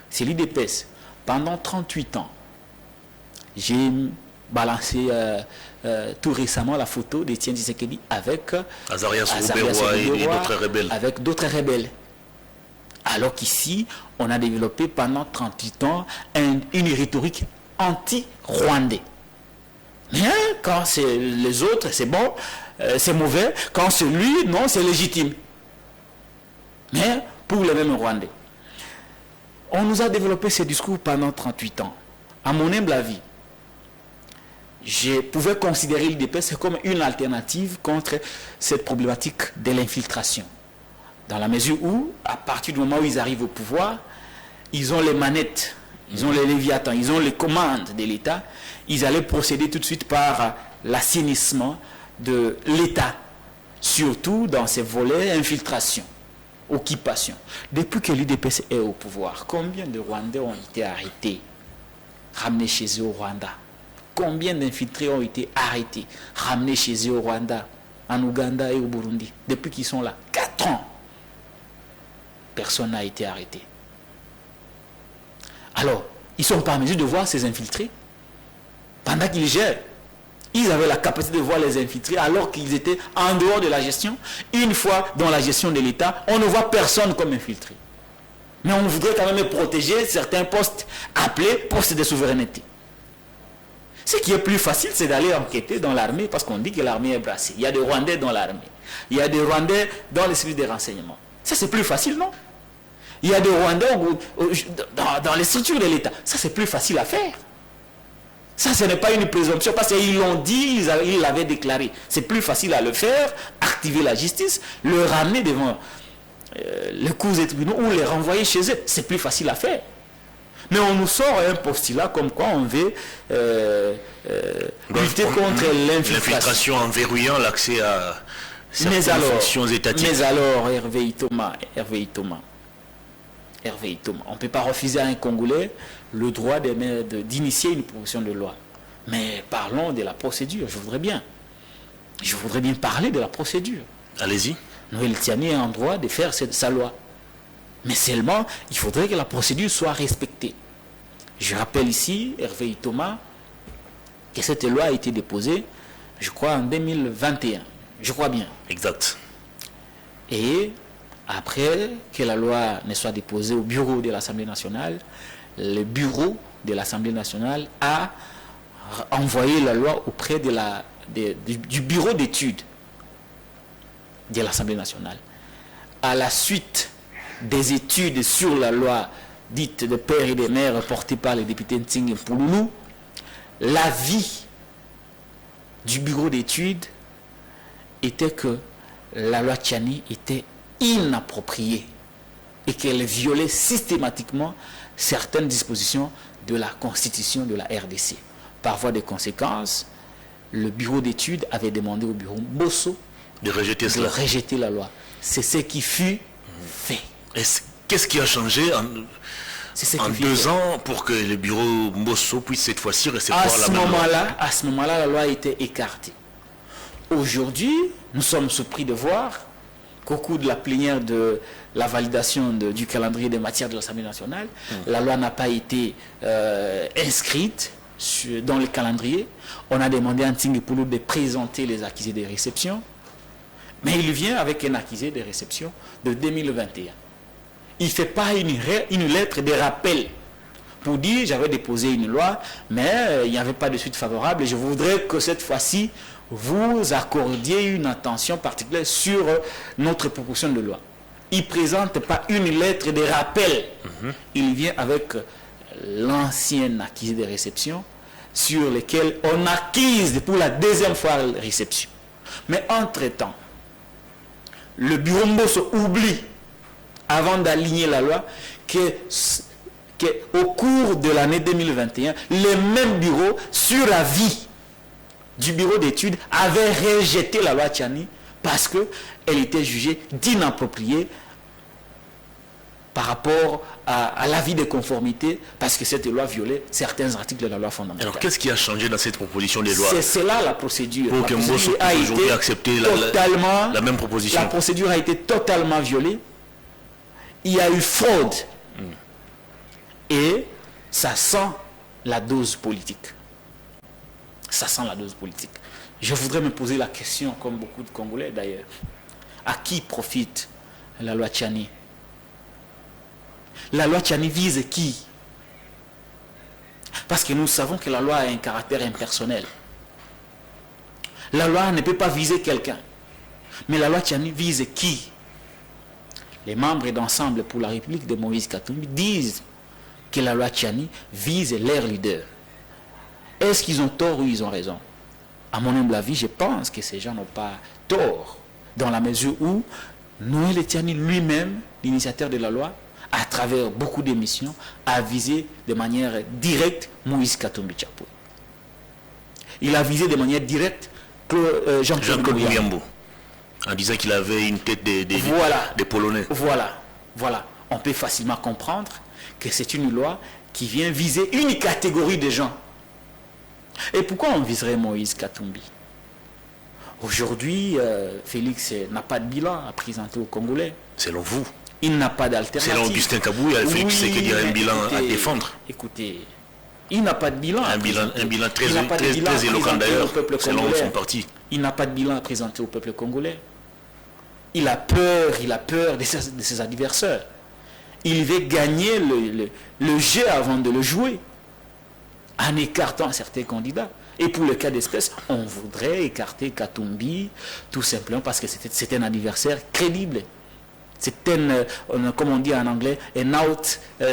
C'est l'UDPS. Pendant 38 ans, j'ai balancé tout récemment la photo d'Étienne Tshisekedi avec Azarias Ruberwa et d'autres rebelles. Avec d'autres rebelles. Alors qu'ici, on a développé pendant 38 ans une rhétorique anti-rwandais. Mais quand c'est les autres, c'est bon, c'est mauvais. Quand c'est lui, non, c'est légitime. Mais pour les mêmes Rwandais. On nous a développé ces discours pendant 38 ans. À mon humble avis, je pouvais considérer l'UDPS comme une alternative contre cette problématique de l'infiltration. Dans la mesure où, à partir du moment où ils arrivent au pouvoir, ils ont les manettes, ils ont les léviathans, ils ont les commandes de l'État, ils allaient procéder tout de suite par l'assainissement de l'État, surtout dans ces volets infiltration. occupation. Depuis que l'UDPS est au pouvoir, combien de Rwandais ont été arrêtés, ramenés chez eux au Rwanda? Combien d'infiltrés ont été arrêtés, ramenés chez eux au Rwanda, en Ouganda et au Burundi? Depuis qu'ils sont là, 4 ans, personne n'a été arrêté. Alors, ils ne sont pas en mesure de voir ces infiltrés pendant qu'ils gèrent. Ils avaient la capacité de voir les infiltrés alors qu'ils étaient en dehors de la gestion. Une fois dans la gestion de l'État, on ne voit personne comme infiltré. Mais on voudrait quand même protéger certains postes appelés postes de souveraineté. Ce qui est plus facile, c'est d'aller enquêter dans l'armée parce qu'on dit que l'armée est brassée. Il y a des Rwandais dans l'armée. Il y a des Rwandais dans les services de renseignement. Ça, c'est plus facile, non? Il y a des Rwandais dans les structures de l'État. Ça, c'est plus facile à faire. Ça, ce n'est pas une présomption parce qu'ils l'ont dit, ils l'avaient déclaré. C'est plus facile à le faire, activer la justice, le ramener devant les cours et tribunaux ou les renvoyer chez eux. C'est plus facile à faire. Mais on nous sort un postulat comme quoi on veut lutter contre l'infiltration en verrouillant l'accès à certaines fonctions étatiques. Mais alors, Hervé Thomas, on ne peut pas refuser à un Congolais le droit d'initier une proposition de loi. Mais parlons de la procédure, je voudrais bien parler de la procédure. Allez-y. Noël Tiani a un droit de faire sa loi. Mais seulement, il faudrait que la procédure soit respectée. Je rappelle ici, Hervé Thomas, que cette loi a été déposée, je crois, en 2021. Je crois bien. Exact. Et après que la loi ne soit déposée au bureau de l'Assemblée nationale, le bureau de l'Assemblée nationale a envoyé la loi auprès du bureau d'études de l'Assemblée nationale. À la suite des études sur la loi dite de père et de mère portée par les députés Ntsing et Pouloulou, l'avis du bureau d'études était que la loi Tiani était inappropriée et qu'elle violait systématiquement certaines dispositions de la constitution de la RDC. Par voie de conséquence, le bureau d'études avait demandé au bureau Bosso de rejeter la loi. C'est ce qui fut fait. Qu'est-ce qui a changé en 2 ans pour que le bureau Bosso puisse cette fois-ci recevoir la même loi? À ce moment-là, la loi a été écartée. Aujourd'hui, nous sommes surpris de voir qu'au cours de la plénière de la validation du calendrier des matières de l'Assemblée nationale, la loi n'a pas été inscrite dans le calendrier. On a demandé à Ntsing Pouloulou de présenter les accusés de réception, mais il vient avec un accusé de réception de 2021. Il ne fait pas une lettre de rappel pour dire j'avais déposé une loi, mais il n'y avait pas de suite favorable et je voudrais que cette fois-ci, vous accordiez une attention particulière sur notre proposition de loi. Il ne présente pas une lettre de rappel. Il vient avec l'ancien accusé de réception sur lequel on acquise pour la 2e fois la réception. Mais entre-temps, le bureau Mbosso oublie, avant d'aligner la loi, qu'au cours de l'année 2021, le même bureau, sur avis du bureau d'études, avait rejeté la loi Tiani parce qu'elle était jugée d'inappropriée par rapport à l'avis de conformité, parce que cette loi violait certains articles de la loi fondamentale. Alors qu'est-ce qui a changé dans cette proposition de loi? C'est là la procédure. Pour que Mbosso puisse aujourd'hui accepter la même proposition. La procédure a été totalement violée. Il y a eu fraude. Et ça sent la dose politique. Ça sent la dose politique. Je voudrais me poser la question, comme beaucoup de Congolais d'ailleurs, à qui profite la loi Tiani? La loi Tiani vise qui? Parce que nous savons que la loi a un caractère impersonnel. La loi ne peut pas viser quelqu'un. Mais la loi Tiani vise qui? Les membres d'Ensemble pour la République de Moïse Katumbi disent que la loi Tiani vise leurs leaders. Est-ce qu'ils ont tort ou ils ont raison? À mon humble avis, je pense que ces gens n'ont pas tort, dans la mesure où Noël Tiani lui-même, l'initiateur de la loi, à travers beaucoup d'émissions, a visé de manière directe Moïse Katumbi Tchapo. Il a visé de manière directe Jean-Claude Muyambo. En disant qu'il avait une tête Voilà. des Polonais. Voilà. On peut facilement comprendre que c'est une loi qui vient viser une catégorie de gens. Et pourquoi on viserait Moïse Katumbi? Aujourd'hui, Félix n'a pas de bilan à présenter aux Congolais. Selon vous? Il n'a pas d'alternative. Selon Augustin Kabouya, Félix Tshisekedi a un bilan à défendre. Écoutez, il n'a pas de bilan. Un bilan très éloquent d'ailleurs, selon son parti. Il n'a pas de bilan à présenter au peuple congolais. Il a peur de ses adversaires. Il veut gagner le jeu avant de le jouer, en écartant certains candidats. Et pour le cas d'espèce, on voudrait écarter Katumbi, tout simplement parce que c'est un adversaire crédible. C'est comme on dit en anglais, un outsider.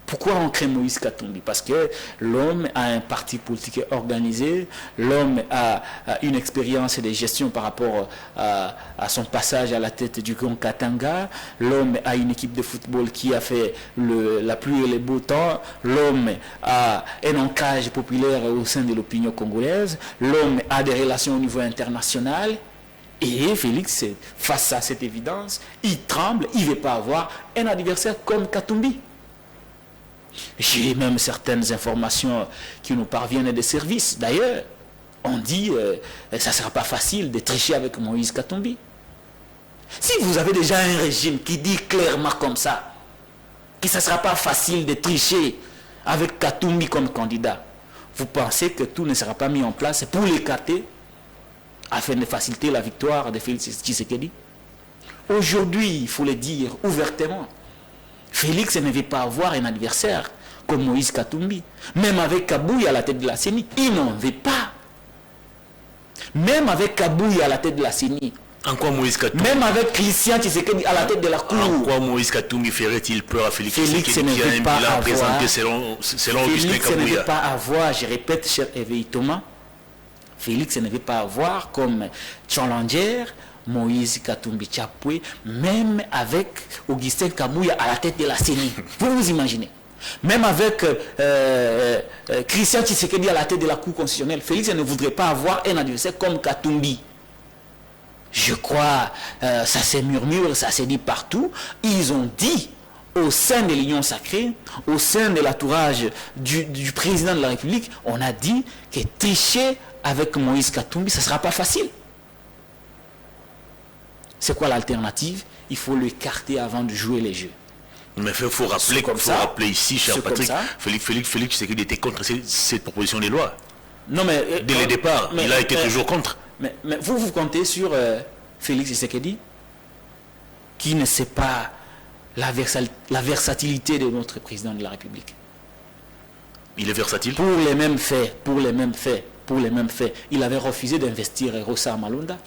Pourquoi on crée Moïse Katumbi? Parce que l'homme a un parti politique organisé, l'homme a une expérience de gestion par rapport à son passage à la tête du Grand Katanga, l'homme a une équipe de football qui a fait la pluie et le beau temps, l'homme a un ancrage populaire au sein de l'opinion congolaise, l'homme a des relations au niveau international. Et Félix, face à cette évidence, il tremble, il ne veut pas avoir un adversaire comme Katumbi. J'ai même certaines informations qui nous parviennent des services. D'ailleurs, on dit que ça ne sera pas facile de tricher avec Moïse Katumbi. Si vous avez déjà un régime qui dit clairement comme ça, que ça ne sera pas facile de tricher avec Katumbi comme candidat, vous pensez que tout ne sera pas mis en place pour l'écarter afin de faciliter la victoire de Félix Tshisekedi? Aujourd'hui, il faut le dire ouvertement, Félix ne veut pas avoir un adversaire comme Moïse Katumbi. Même avec Kabouya à la tête de la CENI, il n'en veut pas. Même avec Kabouya à la tête de la CENI. En quoi Moïse Katumbi? Même avec Christian Tshisekedi à la tête de la Cour. En quoi Moïse Katumbi ferait-il peur à Félix Tshisekedi qui a un bilan présenté selon Augustin Kabouya? Félix ne veut pas avoir, je répète, cher Éveil Thomas, Félix ne veut pas avoir comme challenger Moïse Katumbi Tchapoué, même avec Augustin Kabouya à la tête de la CENI. Vous imaginez? Même avec Christian Tshisekedi à la tête de la Cour constitutionnelle, Félix ne voudrait pas avoir un adversaire comme Katumbi. Je crois, ça se murmure, ça se dit partout. Ils ont dit au sein de l'Union sacrée, au sein de l'entourage du président de la République, on a dit que tricher avec Moïse Katumbi, ça ne sera pas facile. C'est quoi l'alternative? Il faut l'écarter avant de jouer les jeux. Mais il faut rappeler ici, cher Patrick, Félix Tshisekedi était contre cette proposition de loi. Non, mais, dès le départ, il a été toujours contre. Mais vous comptez sur Félix Tshisekedi, qui ne sait pas la versatilité de notre président de la République. Il est versatile? Pour les mêmes faits, il avait refusé d'investir Rossa Malonda.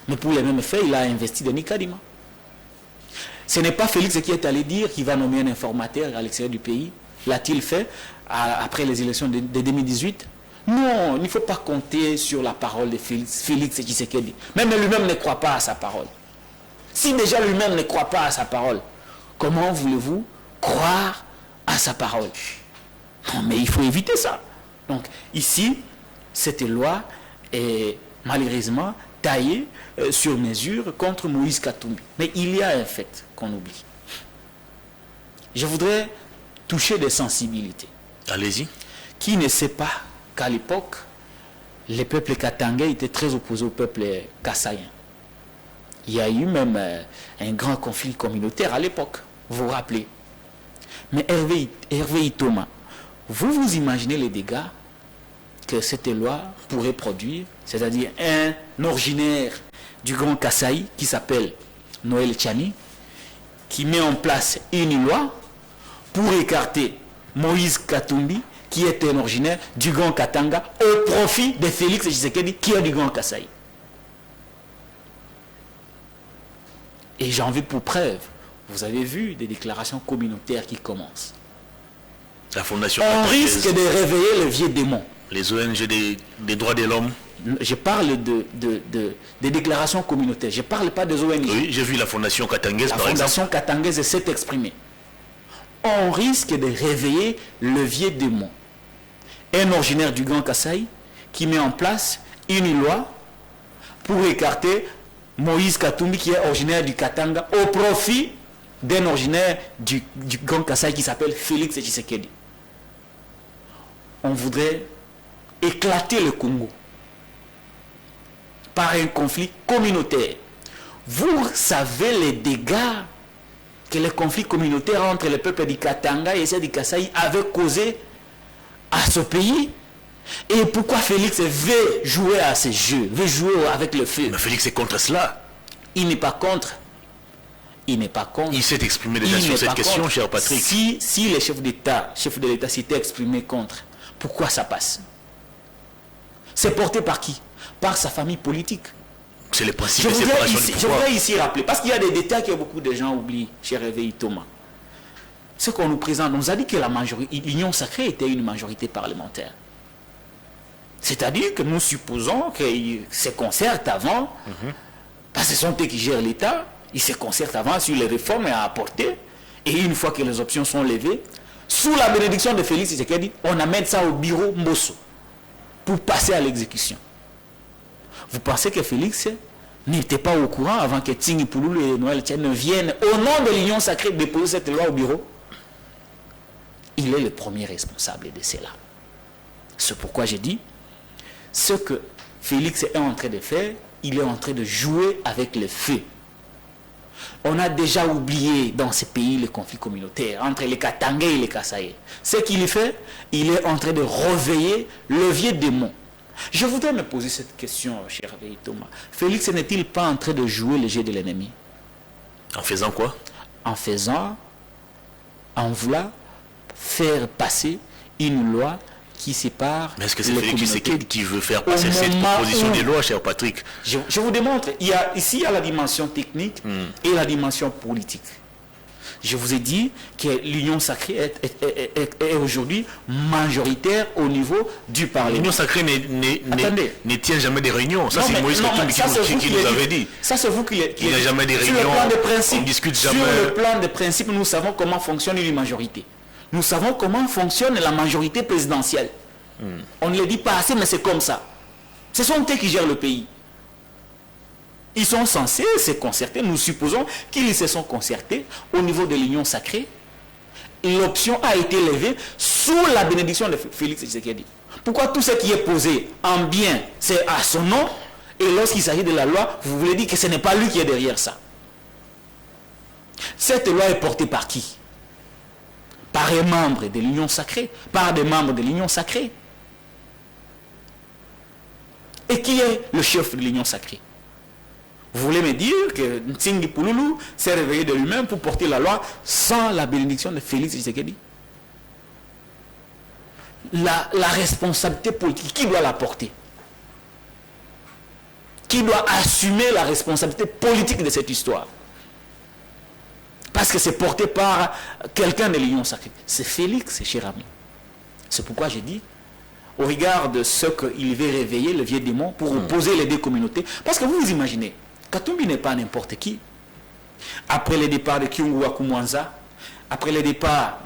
Mais pour les mêmes faits, il a investi Denis Kadima. Ce n'est pas Félix qui est allé dire qu'il va nommer un informateur à l'extérieur du pays. L'a-t-il fait après les élections de 2018? Non, il ne faut pas compter sur la parole de Félix Tshisekedi. Même lui-même ne croit pas à sa parole. Si déjà lui-même ne croit pas à sa parole, comment voulez-vous croire à sa parole? Non, mais il faut éviter ça. Donc ici, cette loi est malheureusement taillée sur mesure contre Moïse Katumbi. Mais il y a un fait qu'on oublie. Je voudrais toucher des sensibilités. Allez-y. Qui ne sait pas qu'à l'époque, les peuples katangais étaient très opposés au peuple kassaïen. Il y a eu même un grand conflit communautaire à l'époque, vous vous rappelez. Mais Hervé Thomas, vous imaginez les dégâts que cette loi pourrait produire, c'est-à-dire un originaire du Grand Kasaï qui s'appelle Noël Tchani, qui met en place une loi pour écarter Moïse Katumbi, qui est un originaire du Grand Katanga, au profit de Félix Tshisekedi, qui est du Grand Kasaï. Et j'en veux pour preuve, vous avez vu des déclarations communautaires qui commencent. La Fondation On risque de réveiller le vieux démon. Les ONG des droits de l'homme. Je parle des déclarations communautaires. Je ne parle pas des ONG. Oui, j'ai vu la Fondation Katangaise, par exemple. La Fondation Katangaise s'est exprimée. On risque de réveiller le vieux démon. Un originaire du Grand Kasaï qui met en place une loi pour écarter Moïse Katumbi, qui est originaire du Katanga, au profit d'un originaire du Grand Kasaï qui s'appelle Félix Tshisekedi. On voudrait éclater le Congo par un conflit communautaire. Vous savez les dégâts que les conflits communautaires entre le peuple du Katanga et ceux du Kasaï avaient causé à ce pays? Et pourquoi Félix veut jouer à ces jeux, veut jouer avec le feu? Mais Félix est contre cela. Il n'est pas contre. Il n'est pas contre. Il s'est exprimé déjà sur cette question, contre. cher Patrick. Si les chefs de l'État s'étaient exprimés contre, pourquoi ça passe? C'est porté par qui? Par sa famille politique. C'est le principe de séparation du pouvoir. Je voudrais ici rappeler, parce qu'il y a des détails que beaucoup de gens oublient, cher Réveil Thomas. Ce qu'on nous présente, on nous a dit que l'union sacrée était une majorité parlementaire. C'est-à-dire que nous supposons qu'ils se concertent avant, parce que ce sont eux qui gèrent l'État, ils se concertent avant sur les réformes à apporter, et une fois que les options sont levées, sous la bénédiction de Félix Tshisekedi, on amène ça au bureau Mbosso pour passer à l'exécution. Vous pensez que Félix n'était pas au courant avant que Tingi Pouloulou et Noël Tchène ne viennent au nom de l'Union sacrée déposer cette loi au bureau? Il est le premier responsable de cela. C'est pourquoi j'ai dit, ce que Félix est en train de faire, il est en train de jouer avec le feu. On a déjà oublié dans ces pays les conflits communautaires entre les Katangais et les Kasaïs. Ce qu'il fait, il est en train de réveiller le vieux démon. Je voudrais me poser cette question, cher Réveil Thomas. Félix n'est-il pas en train de jouer le jeu de l'ennemi? En faisant quoi? En voulant faire passer une loi qui sépare. Mais est-ce que c'est Félix Tshisekedi qui veut faire passer cette proposition de loi, cher Patrick? Je vous démontre. Ici, il y a la dimension technique et la dimension politique. Je vous ai dit que l'Union sacrée est aujourd'hui majoritaire au niveau du Parlement. L'Union sacrée ne tient jamais des réunions. Ça, c'est Moïse Katumbi qui nous avait dit. Ça, c'est vous qui l'avez dit. Il n'y a jamais des réunions. On discute jamais. Sur le plan de principe, nous savons comment fonctionne une majorité. Nous savons comment fonctionne la majorité présidentielle. On ne le dit pas assez, mais c'est comme ça. Ce sont eux qui gèrent le pays. Ils sont censés se concerter. Nous supposons qu'ils se sont concertés au niveau de l'Union sacrée. L'option a été levée sous la bénédiction de Félix Tshisekedi. Pourquoi tout ce qui est posé en bien, c'est à son nom, et lorsqu'il s'agit de la loi, vous voulez dire que ce n'est pas lui qui est derrière ça? Cette loi est portée par qui? Par un membre de l'Union sacrée, par des membres de l'Union sacrée. Et qui est le chef de l'Union sacrée? Vous voulez me dire que Tingi Pouloulou s'est réveillé de lui-même pour porter la loi sans la bénédiction de Félix Tshisekedi? La responsabilité politique, qui doit la porter? Qui doit assumer la responsabilité politique de cette histoire? Parce que c'est porté par quelqu'un de l'Union sacrée. C'est Félix, cher ami. C'est pourquoi j'ai dit, au regard de ce qu'il veut réveiller, le vieux démon, pour opposer les deux communautés. Parce que vous vous imaginez, Katumbi n'est pas n'importe qui. Après le départ de Kyungu Wakumwanza, après le départ,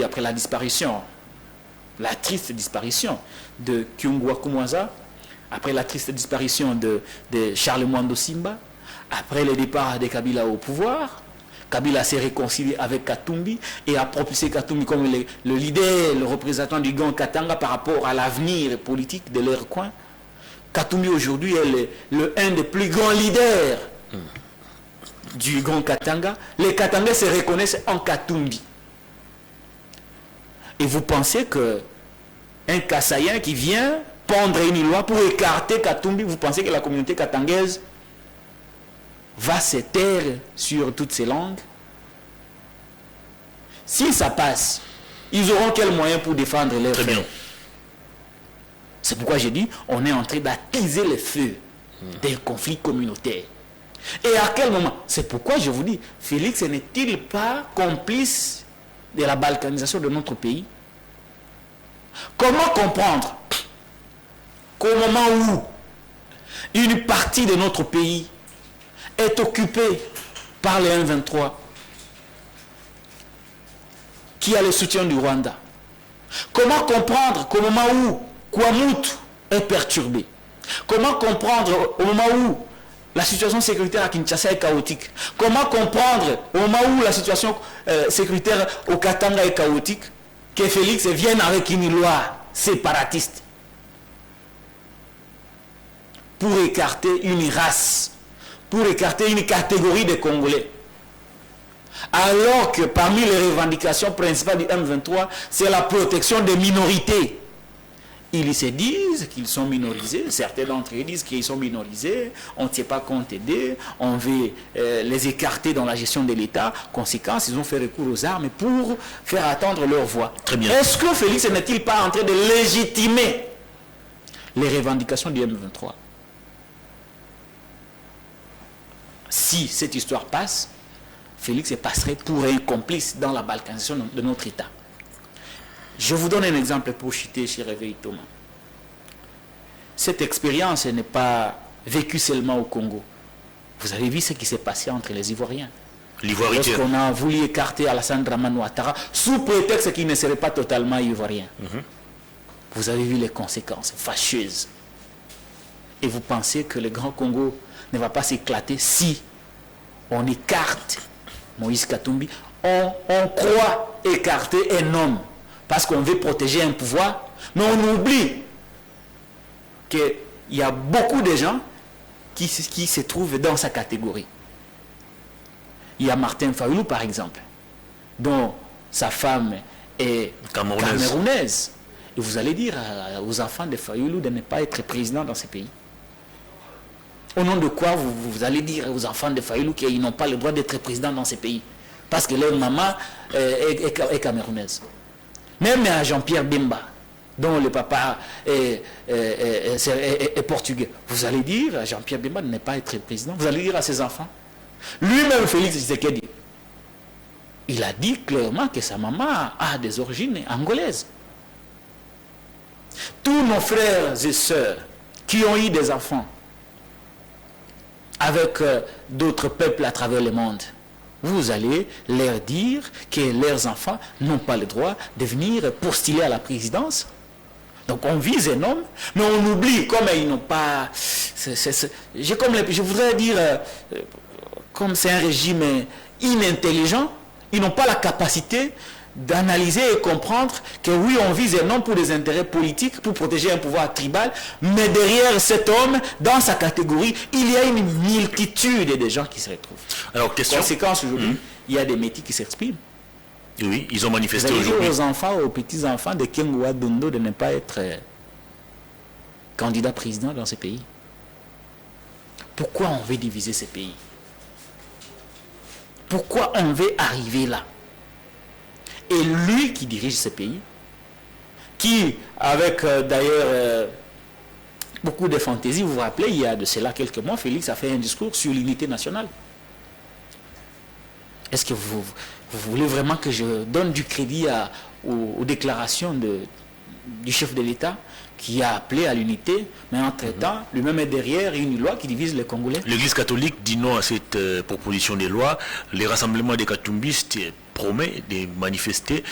après la disparition, la triste disparition de Kyungu Wakumwanza, après la triste disparition de Charles Mwando Simba, après le départ de Kabila au pouvoir, Kabila s'est réconcilié avec Katumbi et a propulsé Katumbi comme le leader, le représentant du Grand Katanga par rapport à l'avenir politique de leur coin. Katumbi aujourd'hui est un des plus grands leaders du Grand Katanga. Les Katangais se reconnaissent en Katumbi. Et vous pensez que un Kassaïen qui vient pondre une loi pour écarter Katumbi, vous pensez que la communauté katangaise va se taire sur toutes ces langues? Si ça passe, ils auront quel moyen pour défendre leurs frères? C'est pourquoi j'ai dit, on est en train d'attiser le feu des conflits communautaires. Et à quel moment? C'est pourquoi je vous dis, Félix n'est-il pas complice de la balkanisation de notre pays? Comment comprendre qu'au moment où une partie de notre pays est occupée par les 1-23, qui a le soutien du Rwanda? Comment comprendre qu'au moment où Kwamouth est perturbé, Comment comprendre au moment où la situation sécuritaire à Kinshasa est chaotique? Comment comprendre au moment où la situation sécuritaire au Katanga est chaotique que Félix vienne avec une loi séparatiste pour écarter une race, pour écarter une catégorie de Congolais? Alors que parmi les revendications principales du M23, c'est la protection des minorités. Ils se disent qu'ils sont minorisés, certains d'entre eux disent qu'ils sont minorisés, on ne tient pas compte d'eux, on veut les écarter dans la gestion de l'État. Conséquence, ils ont fait recours aux armes pour faire attendre leur voix. Très bien. Est-ce que Félix n'est-il pas en train de légitimer les revendications du M23? Si cette histoire passe, Félix passerait pour un complice dans la balkanisation de notre État. Je vous donne un exemple pour chuter chez Réveil Thomas. Cette expérience n'est pas vécue seulement au Congo. Vous avez vu ce qui s'est passé entre les Ivoiriens. Lorsqu'on a voulu écarter Alassane Dramane Ouattara sous prétexte qu'il ne serait pas totalement ivoirien. Vous avez vu les conséquences fâcheuses. Et vous pensez que le Grand Congo ne va pas s'éclater si on écarte Moïse Katumbi, on croit écarter un homme parce qu'on veut protéger un pouvoir, mais on oublie qu'il y a beaucoup de gens qui se trouvent dans sa catégorie. Il y a Martin Fayulu, par exemple, dont sa femme est camerounaise. Et vous allez dire aux enfants de Fayulu de ne pas être président dans ce pays. Au nom de quoi vous allez dire aux enfants de Fayulu qu'ils n'ont pas le droit d'être président dans ce pays? Parce que leur maman est camerounaise. Même à Jean-Pierre Bemba, dont le papa est portugais. Vous allez dire à Jean-Pierre Bemba de ne pas être président. Vous allez dire à ses enfants. Lui-même, Félix Tshisekedi, il a dit clairement que sa maman a des origines angolaises. Tous nos frères et sœurs qui ont eu des enfants avec d'autres peuples à travers le monde, vous allez leur dire que leurs enfants n'ont pas le droit de venir postuler à la présidence. Donc on vise un homme, mais on oublie comme ils n'ont pas... je voudrais dire, comme c'est un régime inintelligent, ils n'ont pas la capacité d'analyser et comprendre que oui, on vise un homme pour des intérêts politiques, pour protéger un pouvoir tribal, mais derrière cet homme, dans sa catégorie, il y a une multitude de gens qui se retrouvent. Alors, question. Conséquence, aujourd'hui, il y a des métis qui s'expriment. Oui, ils ont manifesté aujourd'hui. Vous allez aujourd'hui. dire aux enfants, aux petits-enfants de Kengoua Dondo de ne pas être candidat président dans ce pays. Pourquoi on veut diviser ce pays? Pourquoi on veut arriver là? Et lui qui dirige ce pays, qui, avec d'ailleurs beaucoup de fantaisie, vous vous rappelez, il y a de cela quelques mois, Félix a fait un discours sur l'unité nationale. Est-ce que vous voulez vraiment que je donne du crédit aux déclarations du chef de l'État qui a appelé à l'unité, mais entre-temps, lui-même est derrière une loi qui divise les Congolais? L'Église catholique dit non à cette proposition de loi. Les rassemblements des katumbistes promet de manifester.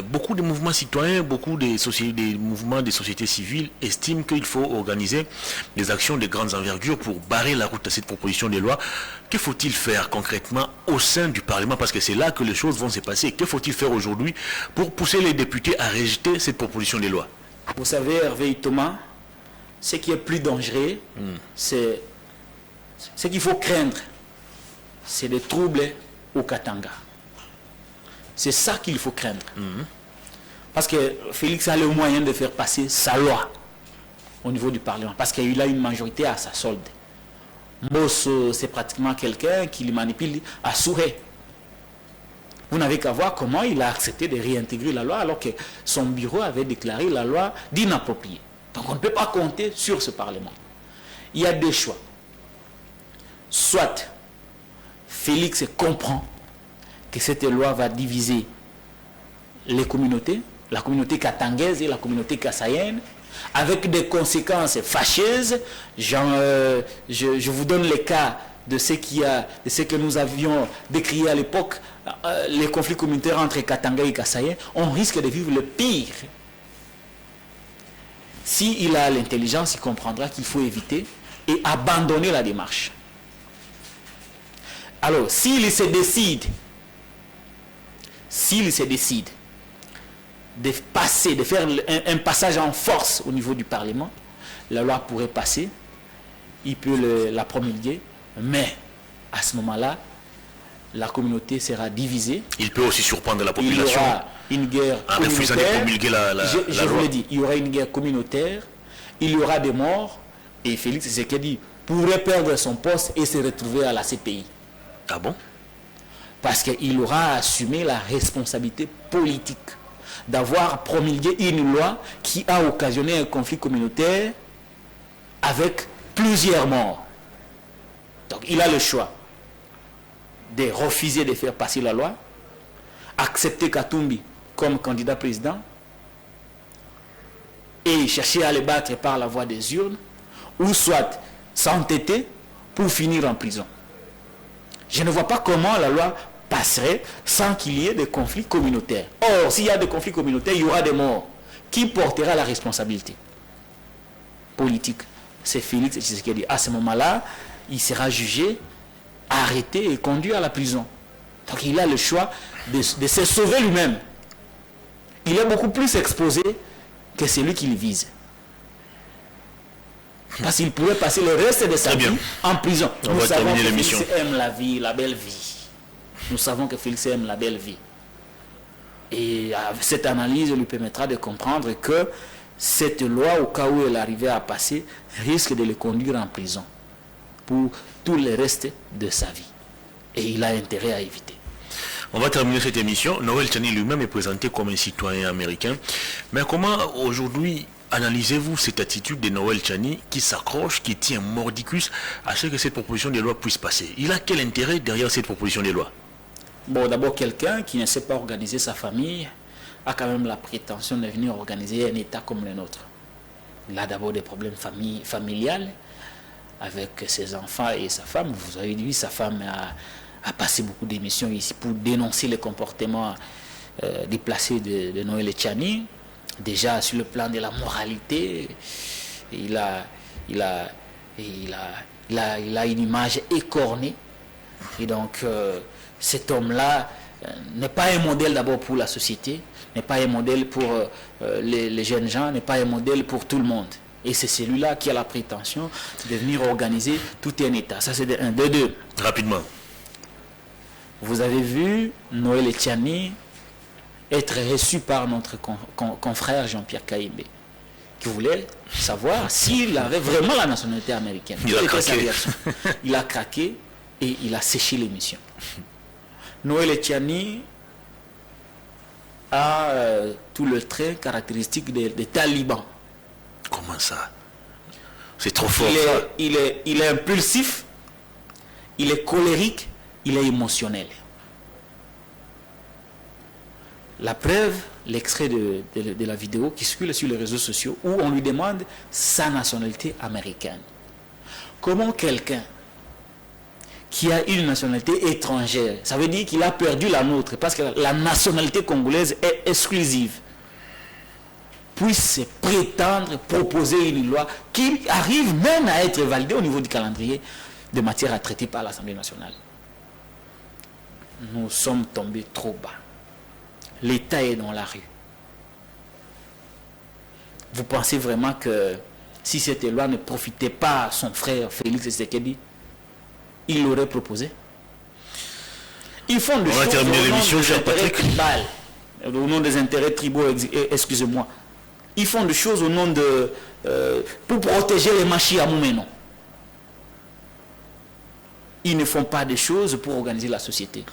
Beaucoup de mouvements citoyens, beaucoup des mouvements des sociétés civiles estiment qu'il faut organiser des actions de grandes envergures pour barrer la route à cette proposition de loi. Que faut-il faire concrètement au sein du Parlement? Parce que c'est là que les choses vont se passer. Que faut-il faire aujourd'hui pour pousser les députés à rejeter cette proposition de loi? Vous savez, Hervé Thomas, ce qui est plus dangereux, c'est ce qu'il faut craindre, c'est des troubles au Katanga. C'est ça qu'il faut craindre. Parce que Félix a le moyen de faire passer sa loi au niveau du Parlement, parce qu'il a une majorité à sa solde. Mbosso, c'est pratiquement quelqu'un qui le manipule à souhait. Vous n'avez qu'à voir comment il a accepté de réintégrer la loi alors que son bureau avait déclaré la loi d'inappropriée. Donc on ne peut pas compter sur ce Parlement. Il y a deux choix. Soit Félix comprend que cette loi va diviser les communautés, la communauté katangaise et la communauté kassaïenne, avec des conséquences fâcheuses. Je vous donne les cas de ce que nous avions décrit à l'époque, les conflits communautaires entre Katanga et Kassaïen. On risque de vivre le pire. S'il a l'intelligence, il comprendra qu'il faut éviter et abandonner la démarche. Alors, s'il se décide de passer, de faire un passage en force au niveau du Parlement, la loi pourrait passer, il peut la promulguer, mais à ce moment-là, la communauté sera divisée. Il peut aussi surprendre la population. Il y aura une guerre communautaire. De promulguer la je vous l'ai dit, il y aura une guerre communautaire, il y aura des morts, et Félix Tshisekedi pourrait perdre son poste et se retrouver à la CPI. Ah bon? Parce qu'il aura assumé la responsabilité politique d'avoir promulgué une loi qui a occasionné un conflit communautaire avec plusieurs morts. Donc il a le choix de refuser de faire passer la loi, accepter Katumbi comme candidat président et chercher à le battre par la voie des urnes, ou soit s'entêter pour finir en prison. Je ne vois pas comment la loi passerait sans qu'il y ait des conflits communautaires. Or, s'il y a des conflits communautaires, il y aura des morts. Qui portera la responsabilité politique? C'est Félix Tshisekedi. À ce moment-là, il sera jugé, arrêté et conduit à la prison. Donc il a le choix de se sauver lui-même. Il est beaucoup plus exposé que celui qu'il vise. Parce qu'il pourrait passer le reste de sa vie en prison. Nous savons que Félix aime la vie, la belle vie. Nous savons que Félix aime la belle vie. Et cette analyse lui permettra de comprendre que cette loi, au cas où elle arrivait à passer, risque de le conduire en prison pour tout le reste de sa vie. Et il a intérêt à éviter. On va terminer cette émission. Noël Tchani lui-même est présenté comme un citoyen américain. Mais comment aujourd'hui analysez-vous cette attitude de Noël Tchani qui s'accroche, qui tient mordicus à ce que cette proposition de loi puisse passer? Il a quel intérêt derrière cette proposition de loi? Bon, d'abord, quelqu'un qui ne sait pas organiser sa famille a quand même la prétention de venir organiser un État comme le nôtre. Il a d'abord des problèmes familiales avec ses enfants et sa femme. Vous avez vu, sa femme a passé beaucoup d'émissions ici pour dénoncer les comportements déplacés de Noël Tchani. Déjà sur le plan de la moralité, il a une image écornée. Et donc, cet homme-là n'est pas un modèle d'abord pour la société, n'est pas un modèle pour les jeunes gens, n'est pas un modèle pour tout le monde. Et c'est celui-là qui a la prétention de venir organiser tout un État. Ça, c'est de un. De deux. Rapidement. Vous avez vu Noël Tchani être reçu par notre confrère Jean-Pierre Kaïmbe, qui voulait savoir s'il avait vraiment la nationalité américaine. Il a craqué et il a séché l'émission. Noël Tchani a tout le trait caractéristique des talibans. Comment ça? C'est trop fort. Il est impulsif, il est colérique, il est émotionnel. La preuve, l'extrait de la vidéo qui circule sur les réseaux sociaux où on lui demande sa nationalité américaine. Comment quelqu'un qui a une nationalité étrangère, ça veut dire qu'il a perdu la nôtre parce que la nationalité congolaise est exclusive, puisse prétendre proposer une loi qui arrive même à être validée au niveau du calendrier de matière à traiter par l'Assemblée nationale. Nous sommes tombés trop bas. L'État est dans la rue. Vous pensez vraiment que si cette loi ne profitait pas à son frère Félix Tshisekedi, il l'aurait proposé? Ils font des choses au nom des intérêts tribaux, excusez-moi. Ils font des choses au nom de... pour protéger les machis à Mouménon. Ils ne font pas des choses pour organiser la société.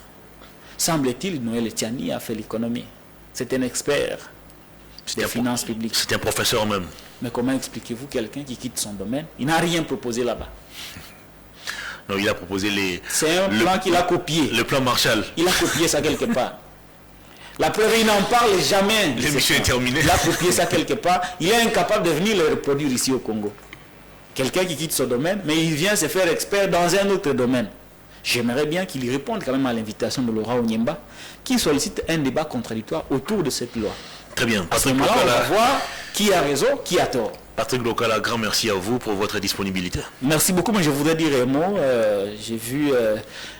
Semble-t-il, Noël Tchani a fait l'économie. C'est un expert des finances publiques. C'est un professeur même. Mais comment expliquez-vous quelqu'un qui quitte son domaine? Il n'a rien proposé là-bas. Non, il a proposé c'est un plan qu'il a copié. Le plan Marshall. Il a copié ça quelque part. La preuve, il n'en parle jamais. L'émission est terminée. Il a copié ça quelque part. Il est incapable de venir le reproduire ici au Congo. Quelqu'un qui quitte son domaine, mais il vient se faire expert dans un autre domaine. J'aimerais bien qu'il réponde quand même à l'invitation de Laurent Onyemba, qui sollicite un débat contradictoire autour de cette loi. Très bien. À ce Patrick moment-là, on va Lokala, voir qui a raison, qui a tort. Patrick Lokala, grand merci à vous pour votre disponibilité. Merci beaucoup, mais je voudrais dire un mot. J'ai vu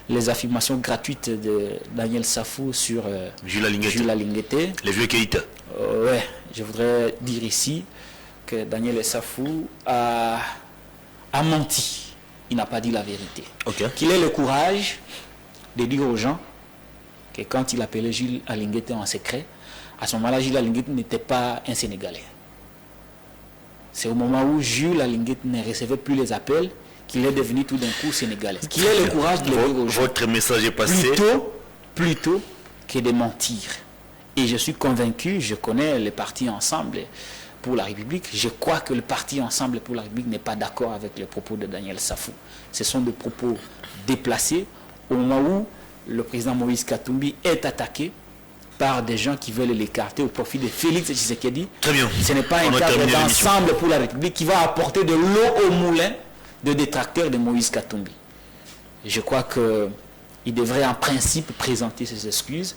les affirmations gratuites de Daniel Safou sur Jules Alinguete. Jules Alinguete. Les vieux Keïta. Ouais, je voudrais dire ici que Daniel Safou a menti. Il n'a pas dit la vérité. Ok. Qu'il ait le courage de dire aux gens que quand il appelait Jules Alinguete en secret, à ce moment-là, Jules Alinguete n'était pas un Sénégalais. C'est au moment où Jules Alinguete ne recevait plus les appels qu'il est devenu tout d'un coup sénégalais. Qu'il ait le courage de le dire aux gens. Votre message est passé. Plutôt que de mentir. Et je suis convaincu, je connais le parti Ensemble pour la République, je crois que le parti Ensemble pour la République n'est pas d'accord avec les propos de Daniel Safou. Ce sont des propos déplacés au moment où le président Moïse Katumbi est attaqué par des gens qui veulent l'écarter au profit de Félix Tshisekedi. Très bien. Ce n'est pas un cadre d'Ensemble pour la République qui va apporter de l'eau au moulin de détracteurs de Moïse Katumbi. Je crois qu'il devrait en principe présenter ses excuses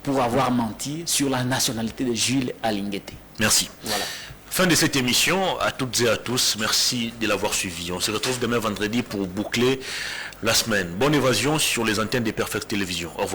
pour avoir menti sur la nationalité de Jules Alinguete. Merci. Voilà. Fin de cette émission, à toutes et à tous, merci de l'avoir suivi. On se retrouve demain vendredi pour boucler la semaine. Bonne évasion sur les antennes des Perfect Télévision. Au revoir.